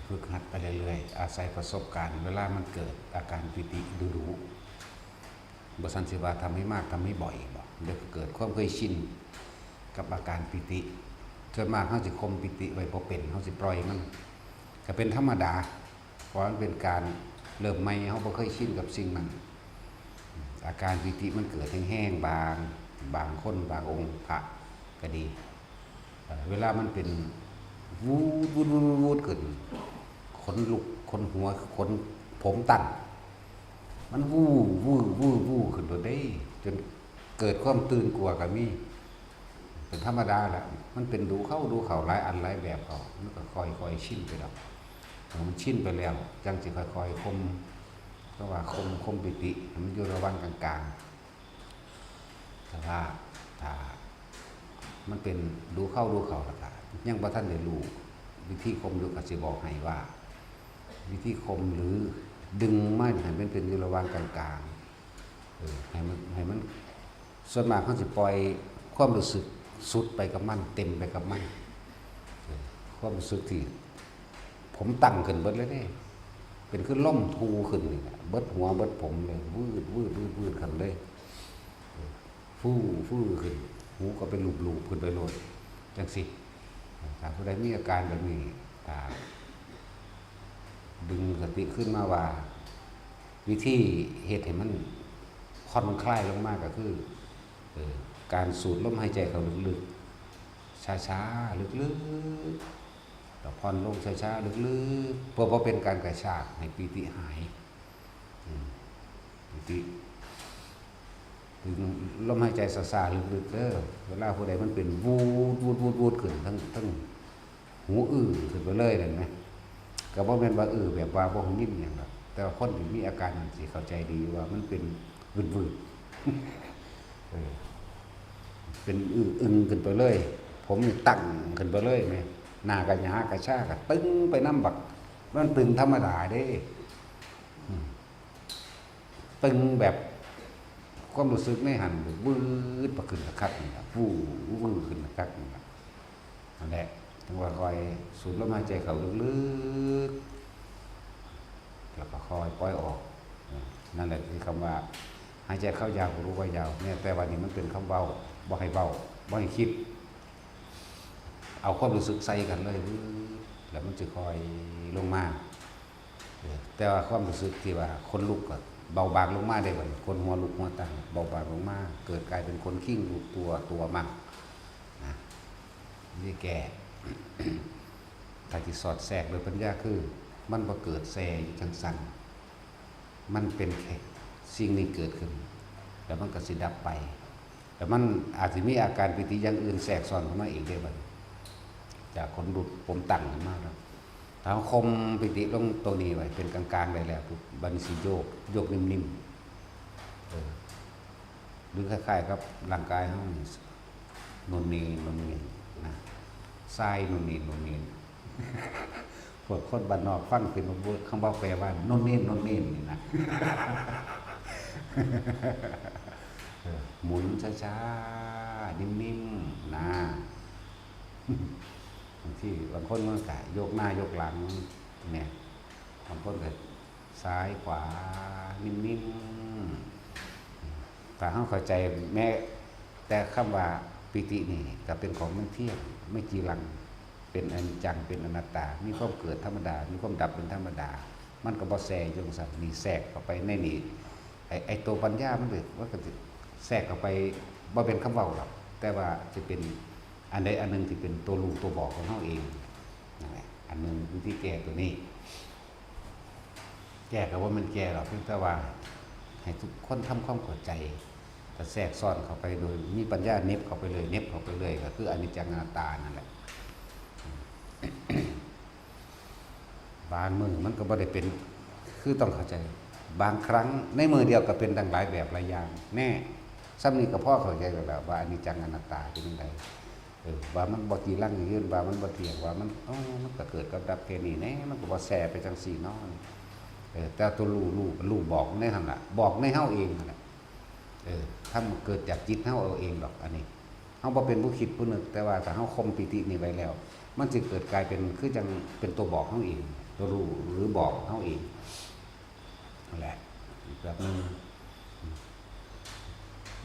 ฝึกหัดไปเรื่อยๆอาศัยประสบการณ์เวลามันเกิดอาการปิติดูบสันสิว่าทำให้มากทำให้บ่อยบอกเดี๋ยวเกิดความเคยชินกับอาการปิติส่วนมากเขาสิคมปิติไว้พอเป็นเขาสิปล่อยมันก็เป็นธรรมดาเพราะมันเป็นการเริ่มใหม่เขาบ่เคยชินกับสิ่งนั้นอาการปิติมันเกิดแห้งๆบางคนบางองค์พระก็ดีเวลามันเป็นวูดขึ้นขนลุกขนหัวขนผมตั้งมันวูขึ้นตัวได้จนเกิดความตื่นกลัวกับมีเป็นธรรมดาแหละมันเป็นดูเข้าหลายอันหลายแบบเขามันก็ค่อยชินไปแล้วมันชินไปแล้วจังสิค่อยคมเพราะว่าคมปิติมันอยู่ระหว่างกลางๆแต่ว่าถ้ามันเป็นดูเข้าแล้วก็ยังบ่ทันได้รู้วิธีคมอยู่ก็สิบอกให้ว่า วิธีคมหรือดึงมันให้มันเป็นอยู่ระหว่างกลางๆให้มันส่วนมากเขาจะปล่อยความรู้สึกสุดไปกับมันเต็มไปกับมันความรู้สึกที่ผมตั้งขึ้นเบิดเลยเนี่ยเป็นขึ้นล่มทูขึ้นนี่เบิดหัวเบิดผมเลยวืดขึ้นเลยฟูขึ้นหูก็เป็นลูบขึ้นไปเลยจังสิถ้าผู้ใดมีอาการแบบนี้ดึงสติขึ้นมาว่าวิธีเหตุให้มันผ่อนคลายลงมากก็คือการสูดลมหายใจเข้าลึกๆช้าๆลึกๆแล้วผ่อนลงช้าๆลึกๆเพื่อเป็นการกระชากให้ปิติหายปิติดึงลมหายใจซ่าๆลึกๆเด้อเวลาผู้ใดมันเป็นวูดขึ้นทั้งหูขึ้นไปเลยเห็นไหมก็บ่แม่นว่าแบบว่าบ่ฮู้ยินหยังหรอกแต่ว่าคนที่มีอาการสิเข้าใจดีว่ามันเป็นวืดเป็นอึ้งขึ้นไปเลยผมนี่ตั้งขึ้นไปเลยแม่หน้ากะหยากะชากะตึงไปนำบักมันตึงธรรมดาเด้ตึงแบบความรู้สึกในหันวืดปะขึ้นคักนี่ครับวืดขึ้นคักนี่ครับนั่นแหละถึงว่าคอยสูดลมหายใจเข้าลึกๆแล้วก็คอยปล่อยออกนั่นแหละคือคำว่าหายใจเข้ายาวรู้ว่ายาวเนี่ยแต่วันนี้มันเป็นคำเบาบ่ให้เบาบ่ให้คิดเอาความรู้สึกใส่กันเลยแล้วมันจะคอยลงมาแต่ว่าความรู้สึกที่ว่าคนลุกก็เบาบางลงมาได้ก่อนคนหัวลุกหัวตั้งเบาบางลงมาเกิดกลายเป็นคนขิ้งลุกตัวมั่งนะนี่แก่ถ้าที่สอดแทรกโดยปัญญาคือมันบ่เกิดแซ่จังสันมันเป็นแค่สิ่งนี้เกิดขึ้นแล้วมันก็สิดับไปแต่มันอาจจะมีอาการปิติอย่างอื่นแทรกซ้อนเข้ามาอีกได้บ้างจากคนดุดผมตั้งขึ้นมาแล้วถ้าคมปิติลงตัวนี้ไว้เป็นกลางๆได้แล้วบันสีโยกนิ่มๆหรือคล้ายๆครับร่างกายเขานนนีนะทรายนนนีพวกคนบ้านนอกฟังเป็นคำว่าแปลว่านนนีนี่นะ หมุนช้าๆนิ่มๆนะบางที่บางคนมันก็โยกหน้าโยกหลังเนี่ยบางคนก็ซ้ายขวานิ่มๆแต่เขาเข้าใจแม้แต่คำว่าปิตินี่ก็เป็นของไม่เที่ยงไม่จีรังเป็นอนิจจังเป็นอนัตตามีความเกิดธรรมดามีความดับเป็นธรรมดามันก็บ่แทรกจงสัตว์นี่แทรกเข้าไปในนี่ไอตัวปัญญามันเลยว่าก็แทรกเข้าไปบ่เป็นคำเว้าหรอกแต่ว่าจะเป็นอันใดอันหนึ่งที่เป็นตัวรู้ตัวบอกของเขาเองนั่นแหละอันหนึ่งวิธีแก้ตัวนี้แก้ก็ว่ามันแก้หรอกเพียงแต่ว่าให้ทุกคนทำความเข้าใจแต่แทรกซ้อนเข้าไปโดยมีปัญญาเน็บเข้าไปเลยก็คืออนิจจังอนัตตานั่นแหละบางมือมันก็บ่ได้เป็นคือต้องเข้าใจบางครั้งในมือเดียวก็เป็นดังหลายแบบหลายอย่างแน่ซ้ำนี้ก็พ่อเข้าใจแล้วว่าอนิจจังอนัตตาเป็นยังไงว่ามันบ่จีรังยืนว่ามันบ่เที่ยงว่ามันมันก็เกิดกับดับแค่นี้แน่มันก็บ่แส่ไปจังสี่เนาะแต่ตัวรู้บอกในหั่นล่ะบอกในเฮาเองนั่นแหละถ้ามันเกิดจากจิตเฮาเอาเองดอกอันนี้เฮาบ่เป็นผู้คิดผู้นึกแต่ว่าถ้าเฮาคมปิตินี่ไว้แล้วมันจะเกิดกลายเป็นคือจังเป็นตัวบอกเฮาเอง รู้หรือบอกเขาเองนั่นแหละแบบนึง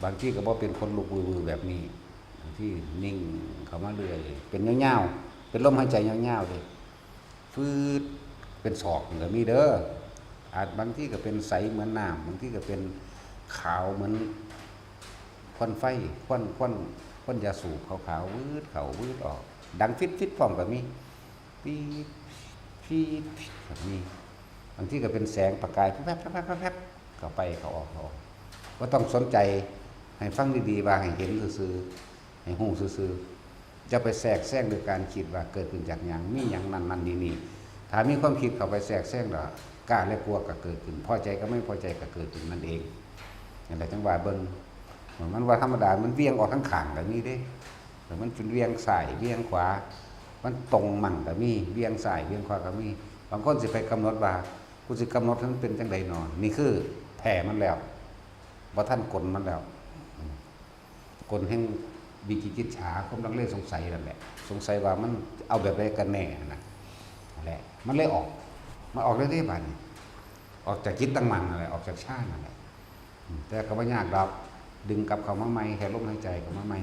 บางที่ก็บอกเป็นคนลุกวือแบบนี้บางที่นิ่งเขามาเรื่อยเป็นเงาๆเป็นลมหายใจเงาๆเลยฟืดเป็นศอกก็มีเด้ออาจบางที่ก็เป็นใสเหมือนน้ำบางที่ก็เป็นขาวเหมือนควันไฟควันยาสูบขาวๆวืดเขาวืดออกดังฟิตพร้อมกับมีปีฟีดแบบนี้บางที่ก็เป็นแสงประกายแป๊บเข้าไปเขาออกก็ต้องสนใจให้ฟังดีๆว่าให้เห็นซื่อๆให้หูซื่อๆจะไปแทรกแซงโดยการคิดว่าเกิดขึ้นจากอย่างมีอย่างนั้นนี่ถ้ามีความคิดเข้าไปแทรกแซงแล้วกล้าและกลัวก็เกิดขึ้นพอใจก็ไม่พอใจก็เกิดขึ้นนั่นเองอย่างไรจังหวะเบิ่งมันว่าธรรมดามันเวียงออกทั้งข้างแบบนี้เด้แต่มันเป็นเวียงซ้ายเวียงขวามันตรงมั่งก็มีเวียงซ้ายเวียงขวาก็มีบางคนสิไปกำหนดว่ากูสิกำหนดให้มันเป็นจังใดหนอนี่คือแผ่มันแล้วบ่ท่านกลมันแล้วกลแห่งวิจิกิจฉาความลังเลสงสัยนั่นแหละสงสัยว่ามันเอาแบบใดกันแน่นะนั่นแหละมันเลยออกมาออกได้บาดนี้ออกจากจิตตั้งมั่นนั่นแหละออกจากชาตินั่นแหละแต่ก็บ่ยากดอกดึงกลับเข้ามาใหม่แค่ลมหายใจเข้ามาใหม่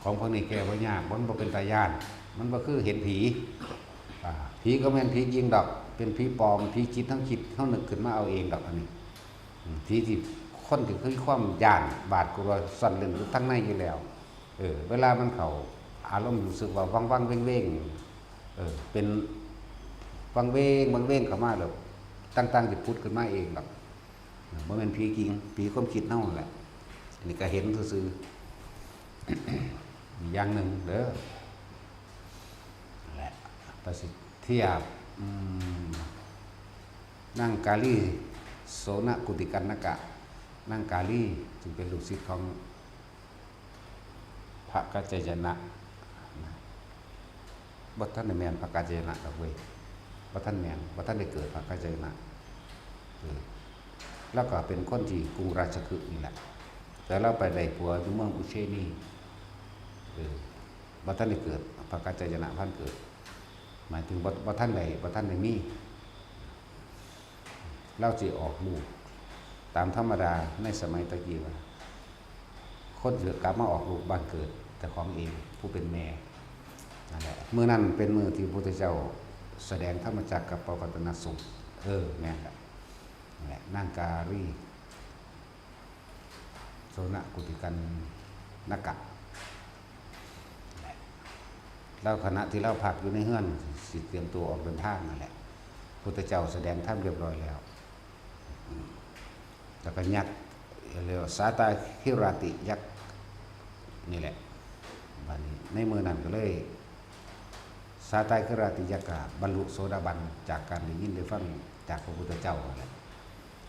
ของพวกนี้แก้บ่ยากมันบ่เป็นตาย่านมันบ่คือเห็นผีผีก็แม่นผีจริงดอกเป็นผีปลอมผีคิดทั้งคิดเฮานึกขึ้นมาเอาเองดอกอันนี้ผีที่คนที่คือความย่านบาดกลัวสั่นเล่นอยู่ทั้งในอยู่แล้วเวลามันเข้าอารมณ์รู้สึกว่าวังๆเว้งๆเป็นวังเว้งเข้ามาแล้วตั้งๆสิพุทธขึ้นมาเองดอกบ่แม่นผีจริงผีความคิดเฮาแหละอันนี้ก็เห็นซื่อๆอย่างหนึ่งเด้อแหละประสิทธิ์เทียบนั่งกาลีโสนกุติกันนกะนั่งกาลีจึงเป็นลูกศิษย์ของพระกัจจายนะบัดท่านในแมนพระกัจจายนะดอกเว้ยบัดท่านแมนบัดท่านได้เกิดพระกัจจายนะแล้วก็เป็นคนที่กรุงราชคฤห์นี่แหละแต่เราไปได้ผัวอยู่เมืองอุเชนีบัดท่านได้เกิดพระกัจจายนะท่านเกิดหมายถึงบัดท่านได้มีเล่าสิออกลูกตามธรรมดาในสมัยตะกี้ว่าคนเกิดกลับมาออกลูกบ้านเกิดแต่ของเองผู้เป็นแม่นั่นแหละเมื่อนั้นเป็นมือที่พระพุทธเจ้าแสดงธรรมจักรกับปวัตตนสูตรแม่นแหละนั่งกาลีโสนกุติกันนกะแล้วคณะที่เราพักอยู่ในเฮือนสิเตรียมตัวออกเดินทางนั่นแหละพุทธเจ้าแสดงธรรมเรียบร้อยแล้วแล้วก็ยักษ์เรียกว่าสาตาคิราติยักษ์นี่แหละบัดนี้ในมือนั้นก็เลยสาตาคิราติยักษ์ก็บรรลุโสดาบันจากการได้ยินได้ฟังจากพระพุทธเจ้านั่นแหละ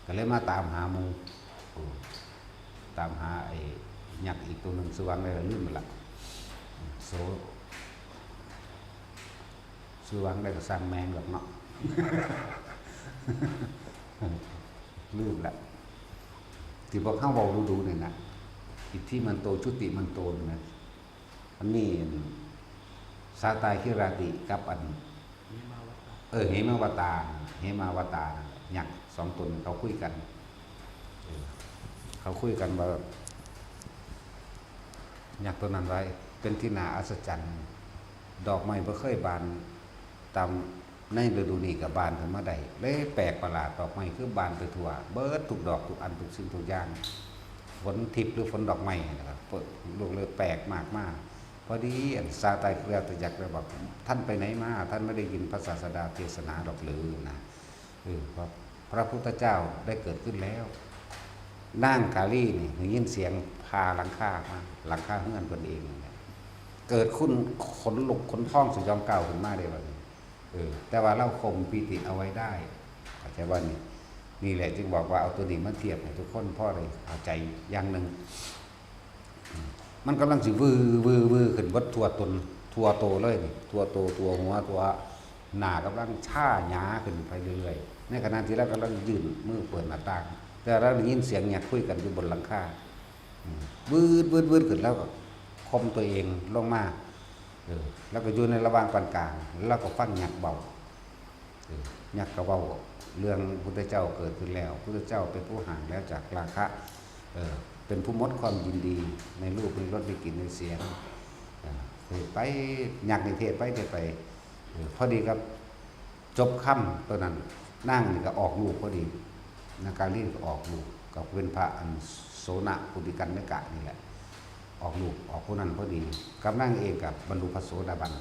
ก็เลยมาตามหาหมู่ตามหาไอ้ยักษ์อีกตัวนึงสว่างได้ลืมไปละโสสว่างได้ก็สร้างแมงแบบเนาะ ลืมละที่พอเข้าเบาดูเนี่ยนะอิทธิมันโตชุติมันโตนะอันนี้สาตายคิราติกับอันเหมาวตารหยักสองตนเขาคุยกันว่าหยักตัวนั้นไว้เป็นที่นาอัศจรรย์ดอกไม้บ่เคยบานตามในฤดูนี้กับบานขึ้นมาได้เลยแปลกประหลาดดอกไม้คือบานไปทั่วเบิดทุกดอกทุกอันทุกสิ่งทุกอย่างฝนทิพย์หรือฝนดอกไม้นะครับลูกเลยแปลกมากพอดีอันซาตายเครือตะยักเลยบอกท่านไปไหนมาท่านไม่ได้ยินพระศาสดาเทศนาดอกหรือนะเพราะพระพุทธเจ้าได้เกิดขึ้นแล้วนั่งกาลีนี่ยินเสียงพาหลังคามาหลังคาเฮือนตนเองเกิดขึ้นขนลุกขนท้องสยองเก่าขึ้นมาได้แบบนี้แต่ว่าเราคงปีติเอาไว้ได้เข้าใจว่านี่แหละจึงบอกว่าเอาตัวนี้มาเทียบให้ทุกคนพ่อเลยเข้าใจอย่างหนึ่งมันกำลังสิวือขึ้นวัดทัวตนทัวโตเลยนี่ทัวโตตัวหัวตัวหน้ากำลังช่าหยาขึ้นไปเรื่อยๆในขณะที่เรากำลังยืนมือเปิดหน้าต่างแต่เราได้ยินเสียงเนี่ยคุยกันอยู่บนหลังคาวืดขึ้นแล้วก็คมตัวเองลงมาแล้วก็อยู่ในระหว่างปานกลางแล้วก็ฟังหยักเบา ยักษ์ก็เว้าเรื่องพุทธเจ้าเกิดขึ้นแล้วพุทธเจ้าเป็นผู้ห่างแล้วจากราคะเป็นผู้หมดความยินดีในรูปในรสในกลิ่นในเสียงไปยักษ์ในเทศไปพอดีครับจบค่ำตัวนั้นนั่งนี่ก็ออกลูกพอดีนาการีก็ออกลูกกับเป็นพระอันโสนกุติกันนกะนี่แหละออกลูกออกผู้นั้นพอดีกับนั่งเองกับบรรลุพระโสดาบัน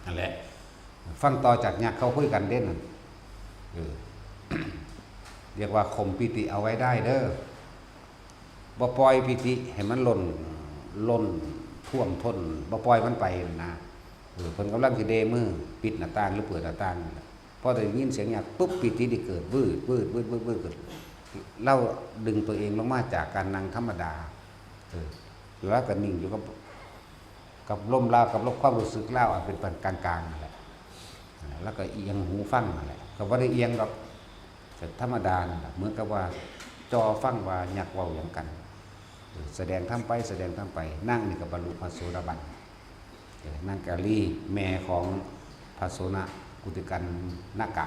นั่นแหละฟังต่อจากยักษ์เขาคุยกันเด่นเรียกว่าข่มปิติเอาไว้ได้เด้อบ่ปล่อยปิติให้มันล้นท่วมท้นบ่ปล่อยมันไปนะเพิ่นกำลังสิเดมือปิดหน้าต่างหรือเปิดหน้าต่างพอได้ยินเสียงยักษ์ปุ๊บปิติได้เกิดวืดเกิดเล่าดึงตัวเองลงมาจากการนั่งธรรมดาแล้วก็นิ่งอยู่กับลมลาวกับลมความรู้สึกลาวเป็นปานกลางๆนั่นแหละแล้วก็เอียงหูฟังนั่นแหละก็บ่ได้เอียงหรอกแต่ธรรมดานั่นแหละเหมือนกับว่าจอฟังว่ายักษ์เว้าหยังกันแสดงทำไปนั่งนี่ก็บรรลุพระโสดาบันนั่งกาลีแม่ของพระโสนกุติกันนกะ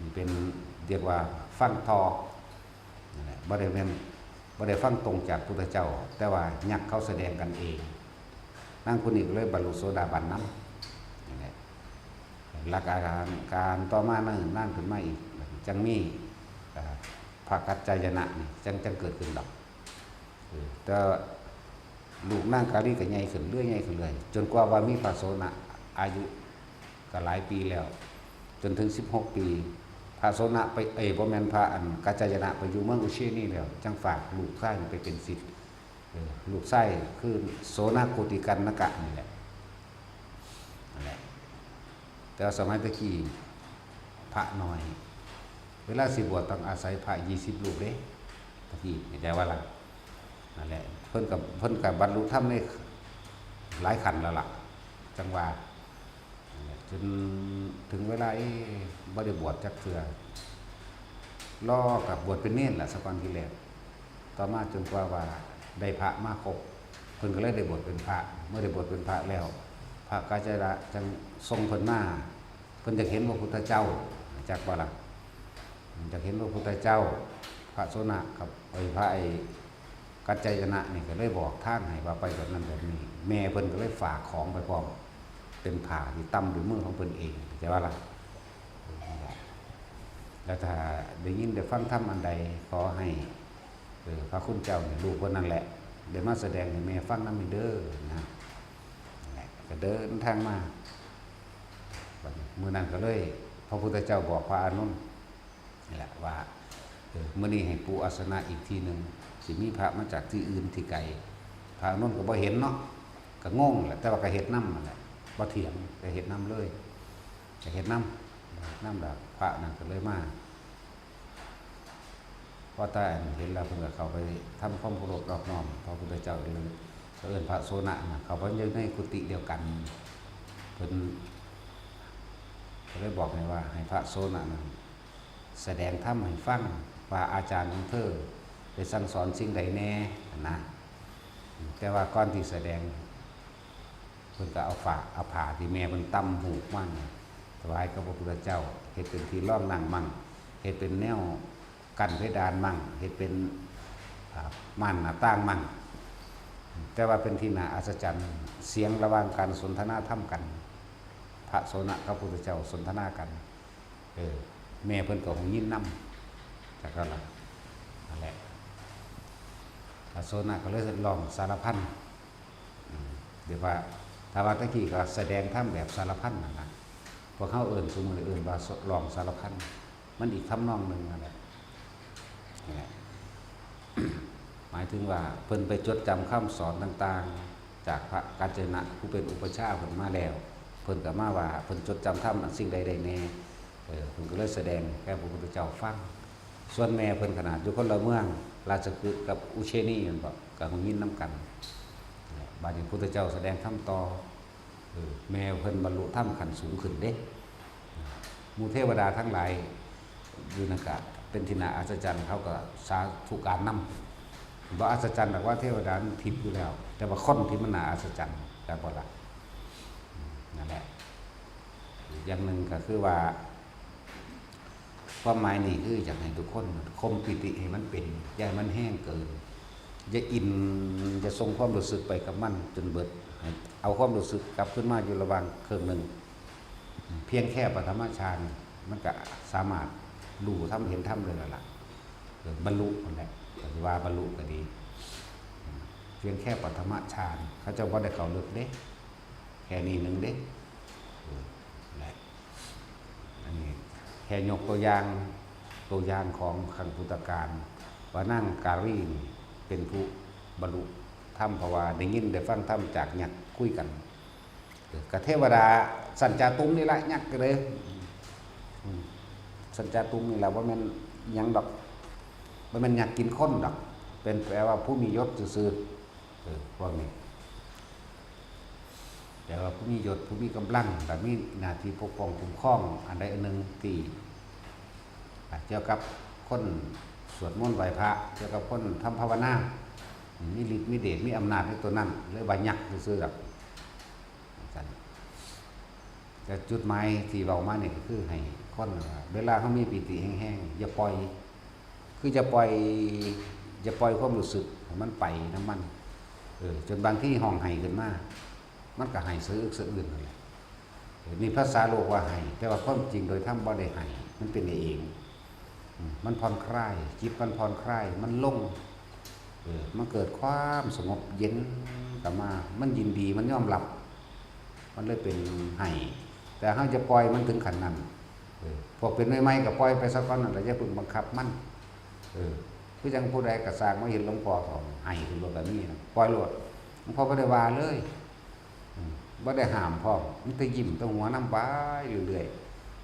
นี่เป็นเรียกว่าฟังทอบ่ได้ฟังตรงจากพุทธเจ้าแต่ว่ายักษ์เขาแสดงกันเองนั่งคนนี้ก็เลยบรรลุโสดาบันนั้นหลักการต่อมานั่งขึ้นมาอีกจังมีภากัจจายนะนี่จังเกิดขึ้นดอกแต่ลูกนั่งกาลีก็ใหญ่ขึ้นเรื่อยจนกว่ามีพระโสนอายุก็หลายปีแล้วจนถึง16 ปีพระโสนไปบ่แม่นพระอันกัจจายนะไปอยู่เมืองอุเชนี่แล้วจังฝากลูกชายไปเป็นศิษย์ลูกชายคือโสนกุติกันนกะนี่แหละนั่นแหละแต่สมัยตะกี้พระน้อยเวลาสิบวชต้องอาศัยพระ20 รูปเด้ตะกี้แต่ว่าล่ะนั่นแหละเพิ่นกับบรรลุธรรมในหลายขันแล้วล่ะจังว่าจนถึงเวลาบ่ได้บวชจักเทื่อรอกับบวชเป็นเณรล่ะสักวันที่แล้วต่อมาจนกว่าได้พระมาครบเพิ่นก็เลยได้บวชเป็นพระเมื่อได้บวชเป็นพระแล้วพระกาจระจังทรงเพิ่นมาเพิ่นจะเห็นพระพุทธเจ้าจักว่าล่ะจะเห็นพระพุทธเจ้าพระโสนกับพระกัจจายนะนี่ก็เลยบอกท่านให้ว่าไปแบบนั้นแบบนี้แม่เพิ่นก็เลยฝากของไปพร้อมเป็นผ่าที่ตั้มด้วยมือของเพิ่นเองจะว่าล่ะแล้วถ้าได้ยินได้ฟังธรรมอันใดขอให้พระคุณเจ้าเนี่ยลูกเพิ่นนั่นแหละได้มาแสดงให้แม่ฟังนำเด้อนะก็เดินทางมามื้อนั้นก็เลยพระพุทธเจ้าบอกพระอานนท์นี่แหละว่ามื้อนี้ให้ปูอาสนะอีกทีนึงสิมีพระมาจากที่อื่นที่ไกลพระอานนท์ก็บ่เห็นเนาะก็งงแหละแต่ว่าก็เฮ็ดนำนั่นแหละบ่เถียงก็เฮ็ดนำเลยก็เฮ็ดนำแบบพระนั่นก็เลยมาพอตาเห็นแล้วเพิ่นก็เข้าไปทำความเคารพรอบน้อมพระพุทธเจ้าเลยเอิ้นพระโสนน่ะเขาไปอยู่ในกุฏิเดียวกันเพิ่นก็เลยบอกให้ว่าให้พระโสนนั้นแสดงธรรมให้ฟังว่าอาจารย์ของเธอได้สั่งสอนสิ่งใดแน่นะแต่ว่าก่อนที่แสดงเพิ่นก็เอาผ้าที่แม่เพิ่นตำหูกมั่งถวายกับพระพุทธเจ้าเฮ็ดเป็นที่ร่องนั่งมั่งเฮ็ดเป็นแนวกั้นเพดานมั่งเฮ็ดเป็นม่านหน้าต่างมั่งแต่ว่าเป็นที่น่าอัศจรรย์เสียงระหว่างการสนทนาธรรมกันพระโสนกับพระพุทธเจ้าสนทนากันแม่เพิ่นก็คงยินนำจากนั้นล่ะนั่นแหละพระโสนก็เลยลองสารพันเดี๋ยวว่าถ้าว่าตะกี้ก็แสดงธรรมแบบสารพันนั่นน่ะพวกเขาเอิ้นซุมื้อเอิ้นว่าลองสารพันมันอีกทำนองนึงนั่นแหละหมายถึงว่าเพิ่นไปจดจำคำสอนต่างๆจากพระกัจจนะผู้เป็นอุปชฌาย์เพิ่นมาแล้วเพิ่นก็มาว่าเพิ่นจดจำธรรมสิ่งใดๆแน่เพิ่นก็เลยแสดงแก่พระพุทธเจ้าฟังส่วนแม่เพิ่นขนาดอยู่คนละเมืองราชคฤห์กับอุเชนีนั่นบ่ก็คงยินนำกันบัดนี้พระพุทธเจ้าแสดงธรรมต่อแม่เพิ่นบรรลุธรรมขั้นสูงขึ้นเด้หมู่เทวดาทั้งหลายอยู่นั่นก็เป็นที่น่าอัศจรรย์เขาก็สาธุการนำบ่อัศจรรย์แบบว่าเทวดาทิพย์อยู่แล้วแต่ว่าคนที่มันน่าอัศจรรย์แต่บ่ล่ะนั่นแหละ อย่างหนึ่งก็คือว่าความหมายนี่คืออยากให้ทุกคนคมปิติให้มันเป็นอย่าให้มันแห้งเกินอย่าอินจะทรงความรู้สึกไปกับมันจนเบิดให้เอาความรู้สึกกลับขึ้นมาอยู่ระหว่างเครื่องหนึ่งเพียงแค่ปฐมฌานมันก็สามารถรู้ทำเห็นทำเลยแล้วล่ะบรรลุนั่นแหละว่าบรรลุก็ดีเพียงแค่ปฐมฌานเขาจะว่าได้เขาลึกเด้แค่นี้หนึ่งเด้แหละอันนี้แค่ยกตัวอย่างของขังพุทธการว่านั่งการีนเป็นผู้บรรลุธรรมเพราะว่าได้ยินได้ฟังธรรมจากหยักคุยกันกับเทวดาสัญจาตุ้มนี่แหละหยักกันเลยสัญจาตุ้มนี่แหละว่ามันยังดอกว่ามันหยักกินข้นดอกเป็นแปลว่าผู้มียศซื่อพวกนี้แต่ว่าผู้มียศผู้มีกำลังแต่มีหน้าที่ปกป้องคุ้มครองอันใดอันหนึ่งที่เกี่ยวกับคนสวดมนต์ไหว้พระเกี่ยวกับคนทำภาวนามีฤทธิ์มีเดชมีอำนาจในตัวนั้นเลยบายักซื่อๆแบบแต่จุดหมายที่เรามาเนี่ยคือให้คนเวลาเขามีปิติแห้งๆอย่าปล่อยคือจะปล่อยความรู้สึกมันไปน้ำมันจนบางที่ห้องไห้ขึ้นมามันก็ไห้ซื้ออื่นเลยนี่ภาษาโลกว่าไห้แต่ว่าความจริงโดยธรรมบ่ได้ไห้มันเป็นเองมันผ่อนคลายจิตมันผ่อนคลายมันลงมันเกิดความสงบเย็นกลับมามันยินดีมันยอมรับมันเลยเป็นไห้แต่เขาจะปล่อยมันถึงขันนั้นพวกเป็นไม่ไม่ก็ปล่อยไปสักก้อนนั่นแหละจะพึงบังคับมันคือยังผู้ใดกระสางมาเห็นหลวงพ่อของไห้ถึงแบบนี้นะปล่อยโลดหลวงพ่อไม่ได้ว่าเลยไม่ได้ห้ามพ่อมันจะยิ้มต้องหัวน้ำบ้ายเรื่อย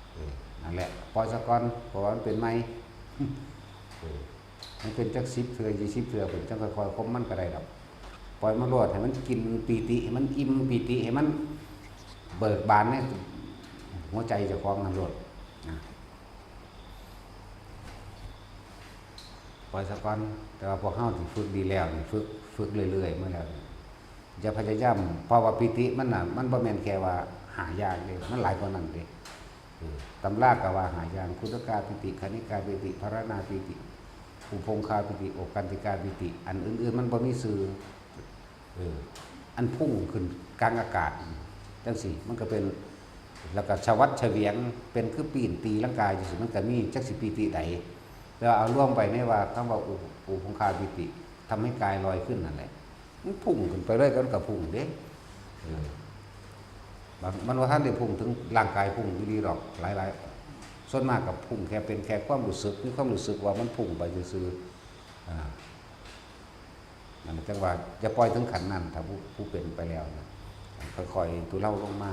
ๆนั่นแหละปล่อยสักก้อนเพราะว่ามันเป็นไม้มันเป็นจัก10 เทื่อ20 เทื่อเป็นจังค่อยๆคมมันก็ได้ดอกปล่อยมันโลดให้มันกินปีติให้มันอิ่มปีติให้มันเบิกบานในหัวใจเจ้าของนั่นโลดปล่อยสักก้อนแต่ว่าพวกเฮาที่ฝึกดีแล้วนี่ฝึกเรื่อยๆเมื่อแล้วจะพยายามเพราะว่าปิติมันน่ะมันบ่แม่นแค่ว่าหายากเด้มันหลายกว่านั้นเด้ตำราก็ว่าหายากคุตกาปิติคณิกาปิติภรณาปิติอุพงคาปิติโอกันติกาปิติอันอื่นๆมันบ่มีชื่ออันพุ่งขึ้นกลางอากาศจังซี่มันก็เป็นแล้วก็ชวัดเฉวียงเป็นคือปีนตีร่างกายจังซี่มันก็มีจักสิปิติใดแล้วเอาร่วมไปในว่าคำว่าอุพงคาปิติทำให้กายลอยขึ้นนั่นแหละมันพุ่งขึ้นไปเรื่อยกันกับพุ่งเด้มันว่าท่านได้พุ่งถึงร่างกายพุ่งดีหรอกหลายๆส่วนมากกับพุ่งแค่เป็นแค่ความรู้สึกมีความรู้สึกว่ามันพุ่งไปซื่อนั่นจังว่าจะปล่อยถึงขันนั้นถ้าผู้เป็นไปแล้วนะค่อยๆตัวเล่าลงมา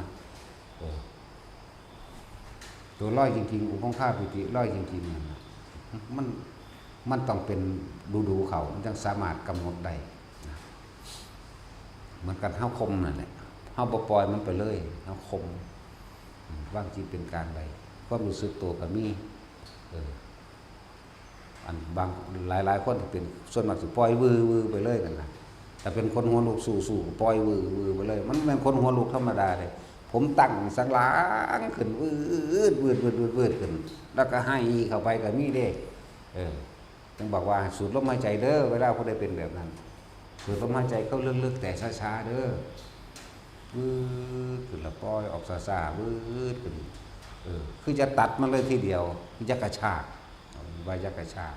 ตัวร้อยจริงๆอุปงคาปิติร้อยจริงๆมันต้องเป็นดูเขามันจึงสามารถกำหนดได้เหมือนกันเท้าคมนั่นแหละเท้าปล่อยมันไปเลยเท้าคมว่างจิตเป็นกลางใดความรู้สึกตัวกับมีอันบางหลายคนที่เป็นส่วนมากสิปล่อยวือไปเลยนั่นแหละแต่เป็นคนหัวลูกสู่ปล่อยวือไปเลยมันเป็นคนหัวลูกธรรมดาเลยผมตั้งสังหลังขึ้นวืดขึ้นแล้วก็ให้เข้าไปกับมีเด้ต้องบอกว่าสูดลมหายใจเด้อเวลาเขาได้เป็นแบบนั้นสูดลมหายใจเข้าลึกๆแต่ช้าๆเด้อวืดขึ้นแล้วปล่อยออกซ่าๆวืดขึ้นคือจะตัดมันเลยทีเดียวคือจะกระชากใบยักกระชาก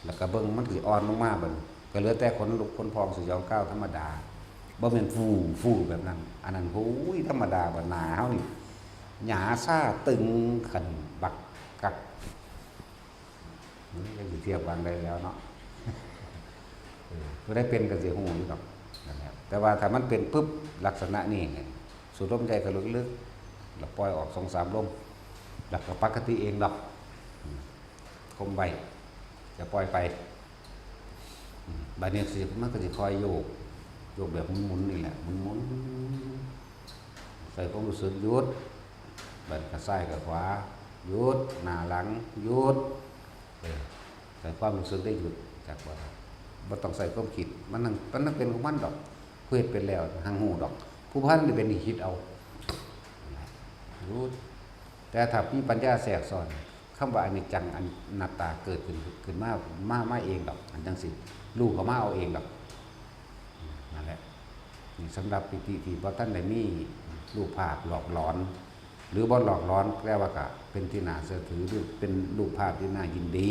แล้วก็เบิ้งมันคืออ่อนลงมาเบิ้งก็เหลือแต่ขนลุกขนพองสยองก้าวธรรมดาบ่เป็นฟูแบบนั้นอันนั้นหูยธรรมดาบ่หนาเฮานี่หยาซ่าตึงขันบักกักนี่ก็อยู่เทียบกันได้แล้วเนาะก็ได้เป็นก็สิฮู้อยู่ดอกนั่นแหละแต่ว่าถ้ามันเป็นปึ๊บลักษณะนี้สูดลมใจก็ลึกๆแล้วปล่อยออก2-3 ลมแล้วก็ปกติเองดอกคมไว้จะปล่อยไปบางทีมันก็จะคอยโยกแบบหมุนนี่แหละหมุนใส่ความรู้สึกหยุดแบบกระซ้ายกับขวาหยุดหน้าหลังหยุดใส่ความรู้สึกได้หยุดจากว่าต้องใส่ความคิดมันนั่งเป็นของมันดอกเพื่อเป็นแล้วหางหูดอกผู้พันจะเป็นคิดเอาหยุด แต่ถ้ามีปัญญาแทรกซ้อนคำว่าอนิจจังอนัตตาเกิดขึ้นมาเองดอกอันจังสิรู้ก็มาเอาเองดอกนั่นแหละนี่สำหรับปิติที่บ่ท่านได้มีรูปภาพหลอกหลอน หรือบ่หลอกหลอนแปลว่าก็เป็นที่น่าเชื่อถือหรือเป็นรูปภาพที่น่ายินดี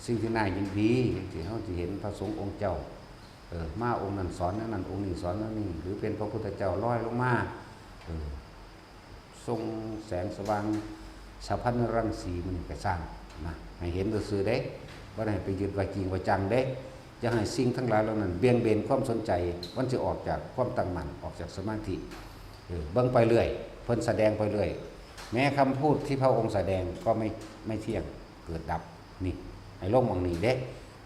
สิ่งที่น่ายินดีที่เฮาสิเห็นพระสงฆ์องค์เจ้ามาองค์นั้นสอนนั้นองค์นี้สอนนั้นนี่หรือเป็นพระพุทธเจ้าลอยลงมาทรงแสงสว่างสัพพันธรังสีมันก็สร้างนะให้เห็นซื่อๆเด้บ่ได้ไปยึดว่าจริงว่าจังเด้อย่าให้สิ่งทั้งหลายเหล่านั้นเบี่ยงเบนความสนใจมันจะออกจากความตั้งมั่นออกจากสมาธิเบิ่งไปเรื่อยเพิ่นแสดงไปเรื่อยแม้คำพูดที่พระองค์แสดงก็ไม่เที่ยงเกิดดับนี่ให้ลงมองนี่เด้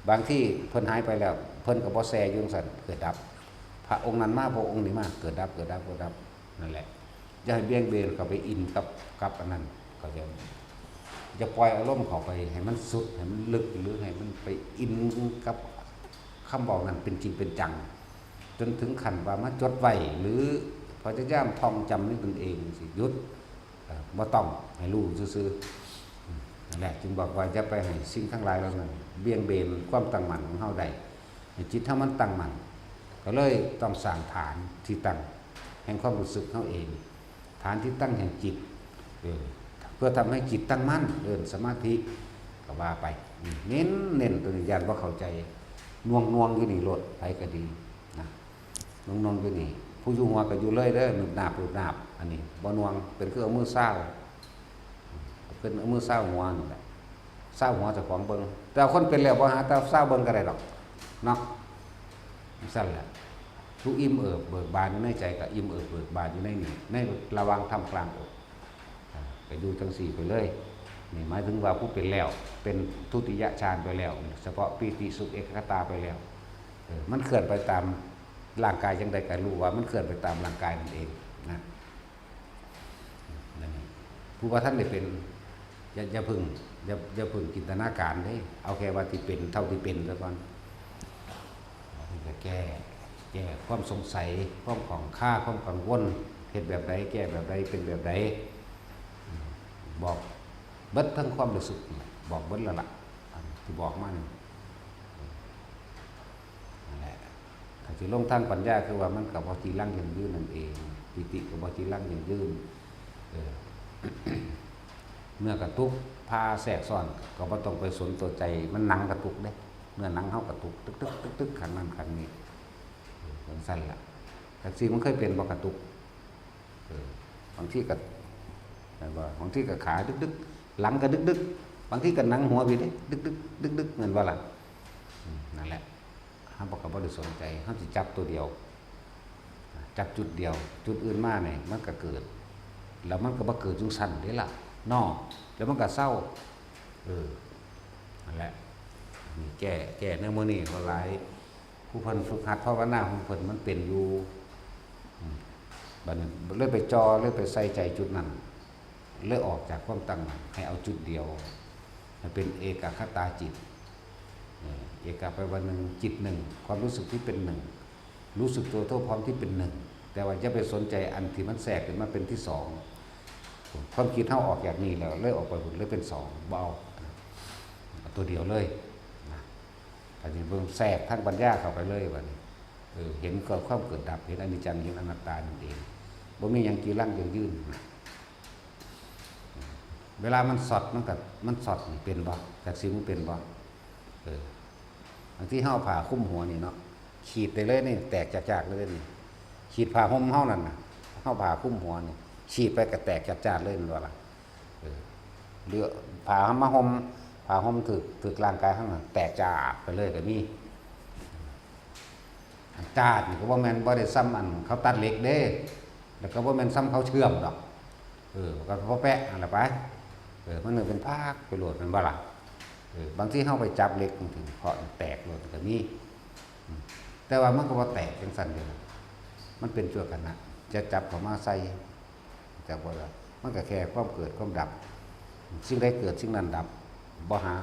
บางที่เพิ่นหายไปแล้วเพิ่นก็บ่แซ่อยู่จังซั่นเกิดดับพระองค์นั้นมาพระองค์นี้มาเกิดดับนั่นแหละอย่าให้เบี่ยงเบนเข้าไปอินกับอันนั้นก็จะปล่อยอารมณ์เข้าไปให้มันสุดให้มันลึกหรือให้มันไปอินกับคำบอกนั้นเป็นจริงเป็นจังจนถึงขั้นว่ามาจดไว้หรือพยายามท่องจำนี่ตนเองสิหยุดบ่ต้องให้รู้ซื่อๆนั่นแหละจึงบอกว่าจะไปให้สิ่งทั้งหลายเหล่านั้นเบี่ยงเบนความตั้งมั่นของเฮาได้ให้จิตเฮามันตั้งมั่นก็เลยต้องสร้างฐานที่ตั้งแห่งความรู้สึกเฮาเองฐานที่ตั้งแห่งจิตเพื่อทำให้จิตตั้งมั่นสมาธิก็ว่าไปเน้นตัวนี้ยันว่าเข้าใจน่วงอยู่นี่โลดไปก็ดีนะน่วงอยู่นี่ผู้อยู่หัวก็อยู่เลยเด้อหนุบหนาบอันนี้บ่น่วงเป็นคือเอามือเศร้าเป็นเอามือเศร้าหัวนี่แหละเศร้าหัวเจ้าของเบิ่งแต่คนเป็นแล้วบ่หาแต่เศร้าเบิ่งก็ได้ดอกเนาะสั่นแหละทุกอิ่มเอิบเบิกบานอยู่ในใจก็อิ่มเอิบเบิกบานอยู่ในนี่ในระวังทำกลางอกไปดูจังสี่ไปเลยนี่หมายถึงว่าผู้เป็นแล้วเป็นทุติยฌานไปแล้วเฉพาะปีติสุขเอกคตาไปแล้วมันเคลื่อนไปตามร่างกายจังใดก็รู้ว่ามันเคลื่อนไปตามร่างกายนั่นเองนะนั่นผู้ว่าท่านได้เป็นอย่าพึ่งจินตนาการเด้เอาแค่ว่าที่เป็นเท่าที่เป็นซะก่อนจะแก้ความสงสัยความของข้าความกังวลเฮ็ดแบบใดแก้แบบใดเป็นแบบใดบอกเบิดทั้งความรู้สึกบอกเบิดแล้วล่ะที่บอกมานี่นั่นแหละถ้าสิลงทางปัญญาคือว่ามันก็บ่จีรังอย่างยืนนั่นเองปิติก็บ่จีรังอย่างยืนเมื่อกระตุกพาแทรกซ้อนก็บ่ต้องไปสนตัวใจมันหนังกระตุกเด้เมื่อหนังเฮากระตุกตึกขันนั้นขันนี้สั้นล่ะแต่สิ่งมันเคยเป็นบ่กระตุกบางทีก็ว่าบางทีก็ขาดึกหลังก็ดึกบางทีก็หนังหัวพี่เด้ดึกเหมือนว่าล่ะนั่นแหละเฮาบ่ก็บ่ได้สนใจเฮาสิจับตัวเดียวจับจุดเดียวจุดอื่นมาเนี่ยมันก็เกิดแล้วมันก็บ่เกิดจังซั่นเด้ล่ะน้อแล้วมันก็เศร้านั่นแหละนี่แก้ในมื้อนี้ก็หลายผู้เพิ่นฝึกหัดภาวนาของเพิ่นมันเป็นอยู่บัดนี้เลยไปจ่อเลยไปใส่ใจจุดนั้นเลยออกจากความตั้งมั่นให้เอาจุดเดียวให้เป็นเอกคตาจิตเอกไปวันหนึ่งจิตหนึ่งความรู้สึกที่เป็นหนึ่งรู้สึกตัวทั่วพร้อมที่เป็นหนึ่งแต่ว่าจะไปสนใจอันที่มันแทรกขึ้นมาเป็นที่สองความคิดเท่าออกจากนี้แล้วเลยออกไปหุ่นเลยเป็นสองเบาตัวเดียวเลยอันนี้เบิ่งแทรกทั้งปัญญาเข้าไปเลยวันนี้เห็นก็ความเกิดดับเห็นอนิจจังเห็นอนัตตานั่นเองบ่มีอย่างจีรังอย่างยืนเวลามันสอดมันสอดเป็นบ่จากสิ่งมันเป็นบ่บางที่เฮาผ่าคุ้มหัวนี่เนาะขีดไปเลยนี่แตกจากเลยนี่ขีดผ่าห่มเฮานั่นน่ะเฮาผ่าคุ้มหัวนี่ขีดไปก็แตกจากเลยนั่นว่าล่ะหรือผ่ามาห่มผ่าห่มถึกร่างกายเฮาน่ะแตกจากไปเลยก็มีจาดนี่ก็บ่แม่นบ่ได้ซ้ำอันเขาตัดเหล็กเด้แล้วก็บ่แม่นซ้ำเขาเชื่อมดอกก็พอแปะนั่นล่ะไปมันเป็นภาคไปโหลดมันบ่ล่ะบางที่เฮาไปจับเหล็กถึงเพาะแตกโหลดก็มีแต่ว่ามันก็บ่แตกจังซั่นเด้อมันเป็นชั่วขณะจะจับเข้ามาใส่จับบ่ได้มันก็แค่ความเกิดความดับสิ่งใดเกิดสิ่งนั้นดับบ่หา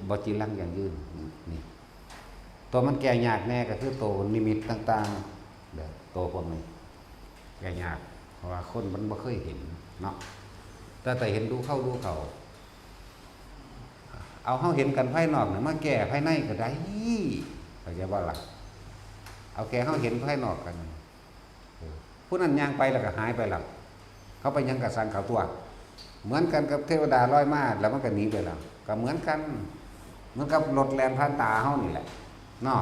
บ่จีรังอย่างยืนนี่ตัวมันแก่ยากแน่ก็คือตัวนิมิตต่างๆเด้อตัวพวกนี้แก่ยาก เพราะว่าคนมันบ่เคยเห็นเนาะแต่เห็นดูเข้าเอาเฮาเห็นกันภายนอกเนี่ยมาแก้ภายในก็ได้เข้าใจบ่ล่ะเอาแค่เฮาเห็นภายนอกกันผู้นั้นย่างไปแล้วก็หายไปแล้วเขาไปยังกระสังเขาตัวเหมือนกันกับเทวดาลอยมาแล้วมันก็หนีไปแล้วก็เหมือนกันเหมือนกับรถแล่นผ่านตาเฮานี่แหละเนาะ